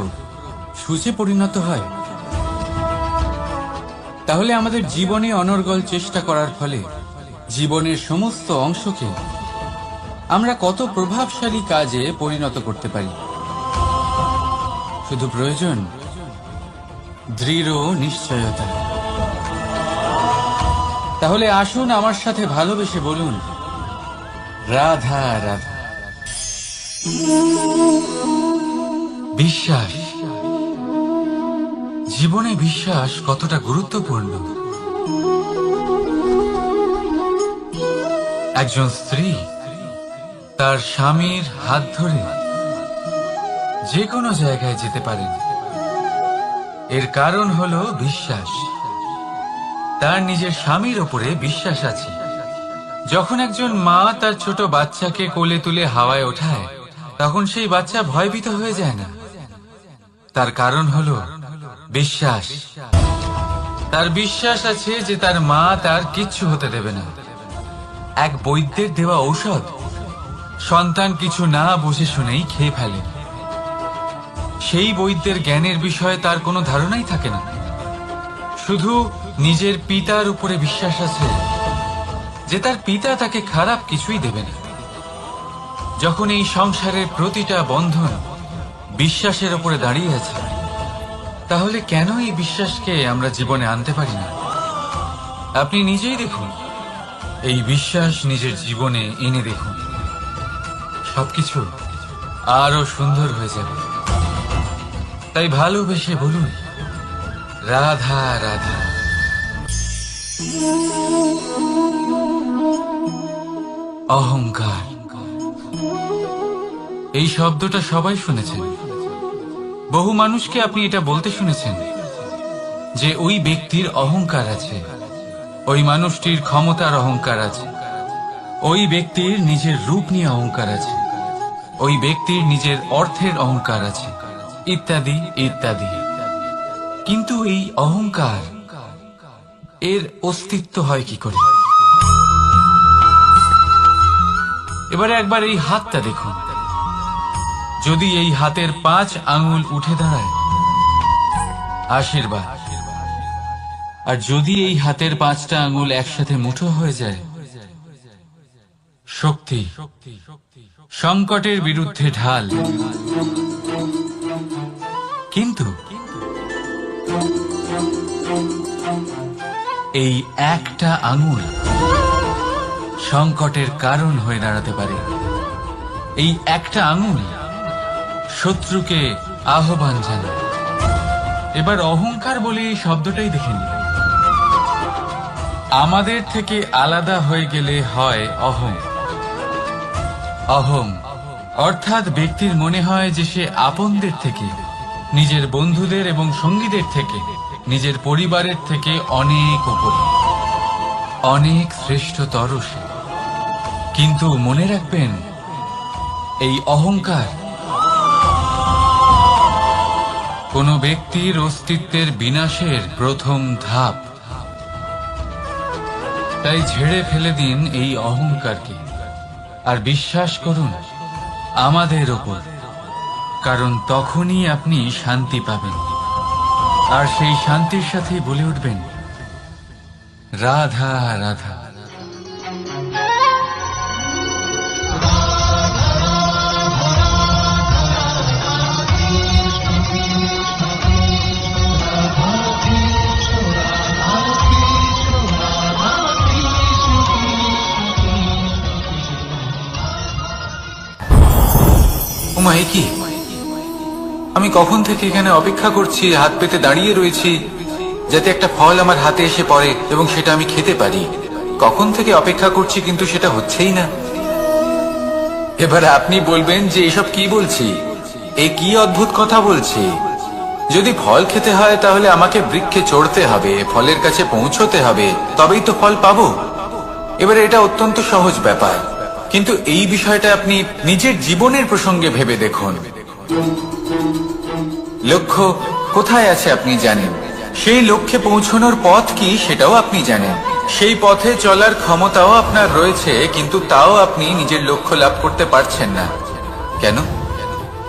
[SPEAKER 2] সূঁচে পরিণত হয়, তাহলে আমাদের জীবনে অনর্গল চেষ্টা করার ফলে জীবনের সমস্ত অংশকে আমরা কত প্রভাবশালী কাজে পরিণত করতে পারি। শুধু প্রয়োজন দৃঢ় নিশ্চয়তা। তাহলে আসুন আমার সাথে ভালোবেসে বলুন, রাধা রাধা। বিশ্বাস, জীবনে বিশ্বাস কতটা গুরুত্বপূর্ণ। একজন স্ত্রী তার স্বামীর হাত ধরে যে কোনো জায়গায় যেতে পারেন, এর কারণ হলো বিশ্বাস। তার নিজের স্বামীর ওপরে বিশ্বাস আছে। যখন একজন মা তার ছোট বাচ্চাকে কোলে তুলে হাওয়ায় ওঠায়, তখন সেই বাচ্চা ভয়ভীত হয়ে যায় না। তার কারণ হলো বিশ্বাস। তার বিশ্বাস আছে যে তার মা তার কিচ্ছু হতে দেবে না। এক বৈদ্যের দেওয়া ঔষধ সন্তান কিছু না বুঝে শুনেই খেয়ে ফেলে। সেই বৈদ্যের জ্ঞানের বিষয়ে তার কোনো ধারণাই থাকে না। শুধু নিজের পিতার উপরে বিশ্বাস আছে যে তার পিতা তাকে খারাপ কিছুই দেবে না। যখন এই সংসারের প্রতিটা বন্ধন বিশ্বাসের উপরে দাঁড়িয়ে আছে, তাহলে কেন এই বিশ্বাসকে আমরা জীবনে আনতে পারি না? আপনি নিজেই দেখুন, এই বিশ্বাস নিজের জীবনে এনে দেখুন, সবকিছু আরো সুন্দর হয়ে যাবে। তাই ভালোবেসে বলুন, রাধা রাধা। অহংকার, এই শব্দটা সবাই শুনেছেন। বহু মানুষকে আপনি এটা বলতে শুনেছেন যে ওই ব্যক্তির অহংকার আছে, ওই মানুষটির ক্ষমতার অহংকার আছে, ওই ব্যক্তির নিজের রূপ নিয়ে অহংকার আছে, ওই ব্যক্তির নিজের অর্থের অহংকার আছে, ইত্যাদি ইত্যাদি। কিন্তু এই অহংকার, এর অস্তিত্ব হয় কি করে? এবারে একবার এই হাতটা দেখুন। যদি এই হাতের 5 আঙুল উঠে দাঁড়ায়, আশীর্বাদ। আর যদি এই হাতের 5টা আঙুল একসাথে মুঠো হয়ে যায়, শক্তি। সংকটের বিরুদ্ধে ঢাল। কিন্তু এই একটা আঙুল সংকটের কারণ হয়ে দাঁড়াতে পারে। এই একটা আঙুল শত্রুকে আহ্বান জানায়। এবার অহংকার বলে এই শব্দটাই দেখে নিন। আমাদের থেকে আলাদা হয়ে গেলে হয় অহং। অহং অর্থাৎ ব্যক্তির মনে হয় যে সে আপনদের থেকে, নিজের বন্ধুদের এবং সঙ্গীদের থেকে, নিজের পরিবারের থেকে অনেক উপরে, অনেক শ্রেষ্ঠতর সে। কিন্তু মনে রাখবেন, এই অহংকার কোনো ব্যক্তির অস্তিত্বের বিনাশের প্রথম ধাপ। তাই ঝেড়ে ফেলে দিন এই অহংকারকে আর বিশ্বাস করুন আমাদের ওপর, কারণ তখনই আপনি শান্তি পাবেন। আর সেই শান্তির সাথেই বলে উঠবেন, রাধা রাধা। ওমা, এ কি? আমি কখন থেকে এখানে অপেক্ষা করছি, হাত পেতে দাঁড়িয়ে রয়েছি যাতে একটা ফল আমার হাতে এসে পড়ে এবং সেটা আমি খেতে পারি। কখন থেকে অপেক্ষা করছি, কিন্তু সেটা হচ্ছেই না। এবার আপনি বলবেন যে এসব কি বলছি, এই কি অদ্ভুত কথা বলছি। যদি ফল খেতে হয় তাহলে আমাকে বৃক্ষে চড়তে হবে, ফলের কাছে পৌঁছতে হবে, তবেই তো ফল পাবো। এবারে এটা অত্যন্ত সহজ ব্যাপার, কিন্তু এই বিষয়টা আপনি নিজের জীবনের প্রসঙ্গে ভেবে দেখুন। লক্ষ্য কোথায় আছে আপনি জানেন, সেই লক্ষ্যে পৌঁছানোর পথ কি সেটাও আপনি জানেন, সেই পথে চলার ক্ষমতাও আপনার রয়েছে, কিন্তু তাও আপনি নিজের লক্ষ্য লাভ করতে পারছেন না। কেন?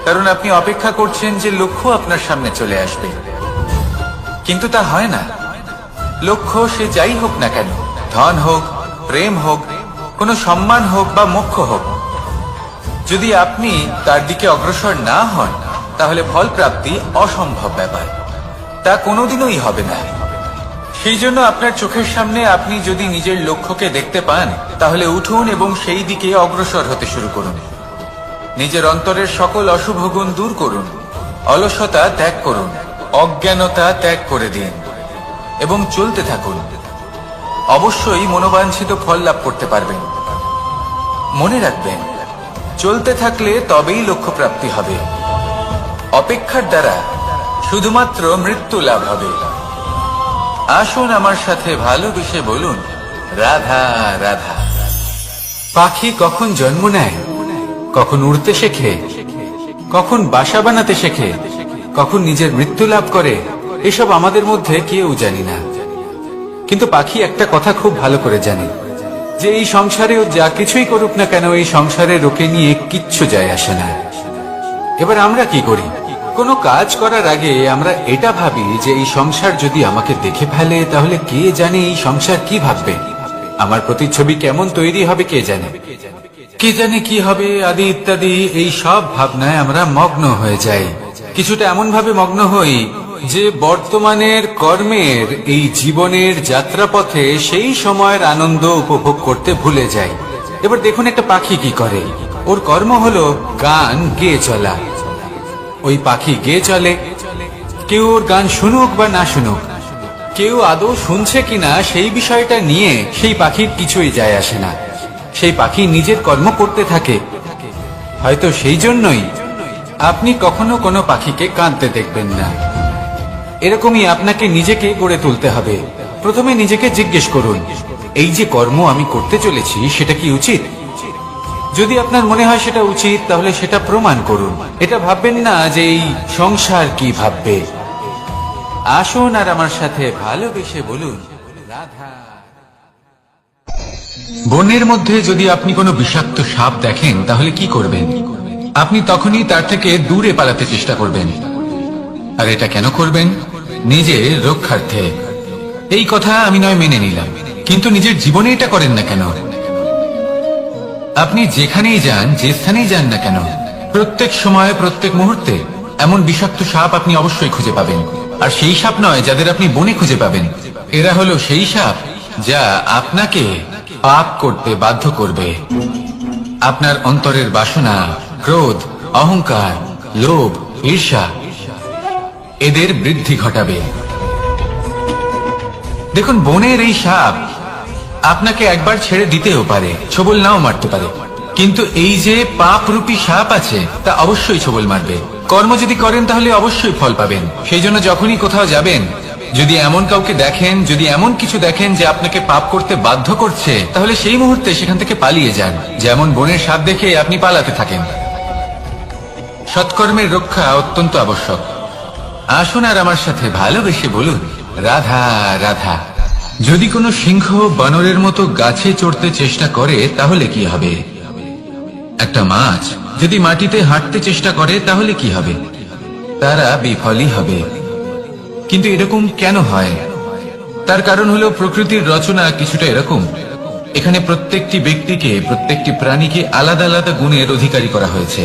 [SPEAKER 2] কারণ আপনি অপেক্ষা করছেন যে লক্ষ্য আপনার সামনে চলে আসবে, কিন্তু তা হয় না। লক্ষ্য সে যাই হোক না কেন, ধন হোক, প্রেম হোক, কোনো সম্মান হোক বা মোক্ষ হোক, যদি আপনি তার দিকে অগ্রসর না হন তাহলে ফল প্রাপ্তি অসম্ভব ব্যাপার, তা কোনোদিনই হবে না। সেই জন্য আপনার চোখের সামনে আপনি যদি নিজের লক্ষ্যকে দেখতে পান তাহলে উঠুন এবং সেই দিকে অগ্রসর হতে শুরু করুন। নিজের অন্তরের সকল অশুভ গুণ দূর করুন, অলসতা ত্যাগ করুন, অজ্ঞানতা ত্যাগ করে দিন এবং চলতে থাকুন। অবশ্যই মনোবাঞ্ছিত ফল লাভ করতে পারবেন। মনে রাখবেন, চলতে থাকলে তবেই লক্ষ্য প্রাপ্তি হবে। অপেক্ষার দ্বারা শুধুমাত্র মৃত্যু লাভ হবে। আসুন আমার সাথে ভালোবেসে বলুন, রাধা রাধা। পাখি কখন জন্ম নেয়, কখন উড়তে শেখে, কখন বাসা বানাতে শেখে, কখন নিজের মৃত্যু লাভ করে, এসব আমাদের মধ্যে কেউ জানি না। কিন্তু পাখি একটা কথা খুব ভালো করে জানে, যে এই সংসারে ও যা কিছুই করুক না কেন, এই সংসারের ওকে নিয়ে কিচ্ছু যায় আসে না। এবার আমরা কি করি? কোনো কাজ করার আগে আমরা এটা ভাবি যে এই সংসার যদি আমাকে দেখে ফেলে তাহলে কে জানে এই সংসার কি ভাববে, আমার প্রতিচ্ছবি কেমন তৈরি হবে কে জানে, কে জানে কি হবে আদি ইত্যাদি। এই সব ভাবনায় আমরা মগ্ন হয়ে যাই। কিছুটা এমন ভাবে মগ্ন হই যে বর্তমানের কর্মের এই জীবনের যাত্রাপথে সেই সময়ের আনন্দ উপভোগ করতে ভুলে যাই। এবার দেখুন একটা পাখি কি করে, ওর কর্ম হলো গান গেয়ে চলা। ওই পাখি গেয়ে চলে, কেউ ওর গান শুনুক বা না শুনুক, কেউ আদৌ শুনছে কিনা সেই বিষয়টা নিয়ে সেই পাখির কিছুই যায় আসে না। সেই পাখি নিজের কর্ম করতে থাকে। হয়তো সেই জন্যই আপনি কখনো কোনো পাখিকে কাঁদতে দেখবেন না। এরকমই আপনাকে নিজেকে গড়ে তুলতে হবে। প্রথমে নিজেকে জিজ্ঞেস করুন, এই যে কর্ম আমি করতে চলেছি সেটা কি উচিত? যদি আপনার মনে হয় সেটা উচিত তাহলে সেটা প্রমাণ করুন। এটা ভাববেন না যে এই সংসার কি ভাববে। আসুন আর আমার সাথে ভালোবেসে বলুন, রাধা। বনের মধ্যে যদি আপনি কোনো বিষাক্ত সাপ দেখেন তাহলে কি করবেন? আপনি তখনই তার থেকে দূরে পালাতে চেষ্টা করবেন। আর এটা কেন করবেন? নিজের রক্ষার্থে। এই কথা আমি নয় মেনে নিলাম, কিন্তু নিজের জীবনে এটা করেন না কেন? আপনি যেখানেই যান, যে স্থানেই যান না কেন, প্রত্যেক সময়ে প্রত্যেক মুহূর্তে এমন বিষাক্ত সাপ আপনি অবশ্যই খুঁজে পাবেন। আর সেই সাপ নয় যাদের আপনি বনে খুঁজে পাবেন, এরা হলো সেই সাপ যা আপনাকে পাপ করতে বাধ্য করবে। আপনার অন্তরের বাসনা, ক্রোধ, অহংকার, লোভ, ঈর্ষা এদের বৃদ্ধি ঘটাবে। দেখুন, বনের এই সাপ আপনাকে একবার ছেড়ে দিতেও পারে, ছোবল নাও মারতে পারে, কিন্তু এই যে পাপরূপী সাপ আছে তা অবশ্যই ছোবল মারবে। কর্ম যদি করেন তাহলে অবশ্যই ফল পাবেন। সেই জন্য যখনই কোথাও যাবেন, যদি এমন কাউকে দেখেন, যদি এমন কিছু দেখেন যে আপনাকে পাপ করতে বাধ্য করছে, তাহলে সেই মুহূর্তে সেখান থেকে পালিয়ে যান। যেমন বনের সাপ দেখে আপনি পালাতে থাকেন। সৎকর্মের রক্ষা অত্যন্ত আবশ্যক। আসুন আর আমার সাথে ভালোবেসে বলুন, রাধা রাধা। যদি কোনো সিংহ বানরের মতো গাছে চড়তে চেষ্টা করে তাহলে কি হবে? একটা মাছ যদি মাটিতে হাঁটতে চেষ্টা করে তাহলে কি হবে? তারা বিফলই হবে। কিন্তু এরকম কেন হয়? তার কারণ হলো প্রকৃতির রচনা কিছুটা এরকম। এখানে প্রত্যেকটি ব্যক্তিকে, প্রত্যেকটি প্রাণীকে আলাদা আলাদা গুণের অধিকারী করা হয়েছে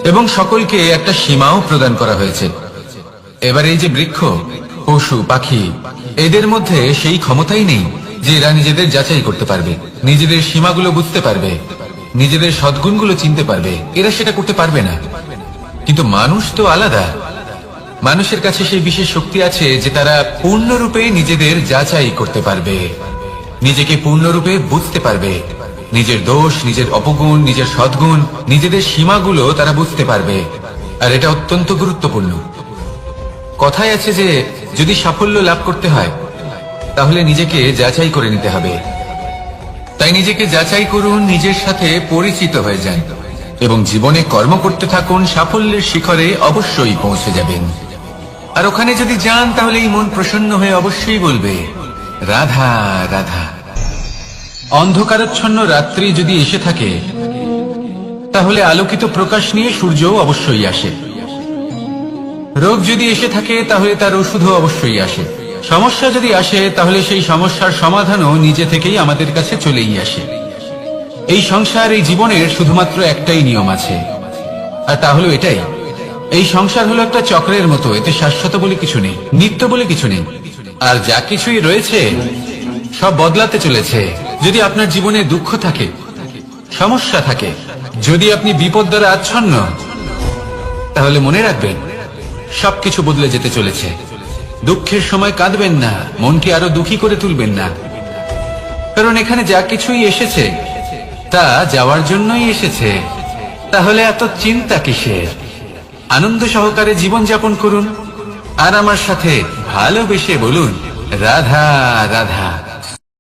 [SPEAKER 2] এবং সকলকে একটা সীমাও প্রদান করা হয়েছে। এবার এই যে বৃক্ষ, পশু, পাখি, এদের মধ্যে সেই ক্ষমতাই নেই যে এরা নিজেদের যাচাই করতে পারবে, নিজেদের সীমাগুলো বুঝতে পারবে, নিজেদের সদ্গুণগুলো চিনতে পারবে। এরা সেটা করতে পারবে না। কিন্তু মানুষ তো আলাদা। মানুষের কাছে সেই বিশেষ শক্তি আছে যে তারা পূর্ণরূপে নিজেদের যাচাই করতে পারবে, নিজেকে পূর্ণরূপে বুঝতে পারবে, নিজের দোষ, নিজের অপগুণ, নিজের সদ্গুণ, নিজেদের সীমাগুলো তারা বুঝতে পারবে। আর এটা অত্যন্ত গুরুত্বপূর্ণ। কথায় আছে যে যদি সাফল্য লাভ করতে হয় তাহলে নিজেকে যাচাই করে নিতে হবে। তাই নিজেকে যাচাই করুন, নিজের সাথে পরিচিত হয়ে যান এবং জীবনে কর্ম করতে থাকুন। সাফল্যের শিখরে অবশ্যই পৌঁছে যাবেন। আর ওখানে যদি যান তাহলে এই মন প্রসন্ন হয়ে অবশ্যই বলবে, রাধা রাধা। অন্ধকারাচ্ছন্ন রাত্রি যদি এসে থাকে তাহলে আলোকিত প্রকাশ নিয়ে সূর্যও অবশ্যই আসে। রোগ যদি এসে থাকে তাহলে তার ওষুধও অবশ্যই আসে। সমস্যা যদি আসে তাহলে সেই সমস্যার সমাধানও নিজে থেকেই আমাদের কাছে চলেই আসে। এই সংসার, এই জীবনের শুধুমাত্র একটাই নিয়ম আছে, আর তা হলো এটাই, এই সংসার হলো একটা চক্রের মতো। এতে শাশ্বত বলে কিছু নেই, নিত্য বলে কিছু নেই। আর যা কিছুই রয়েছে সব বদলাতে চলেছে। যদি আপনার জীবনে দুঃখ থাকে, সমস্যা থাকে, যদি আপনি বিপদ দ্বারা আচ্ছন্ন, তাহলে মনে রাখবেন সবকিছু বদলে যেতে চলেছে। দুঃখের সময় কাঁদবেন না, মনকে আরো দুঃখী করে তুলবেন না, কারণ এখানে যা কিছুই এসেছে তা যাওয়ার জন্যই এসেছে। তাহলে এত চিন্তা কিসের? আনন্দ সহকারে জীবন যাপন করুন আর আমার সাথে ভালোবেসে বলুন, রাধা রাধা।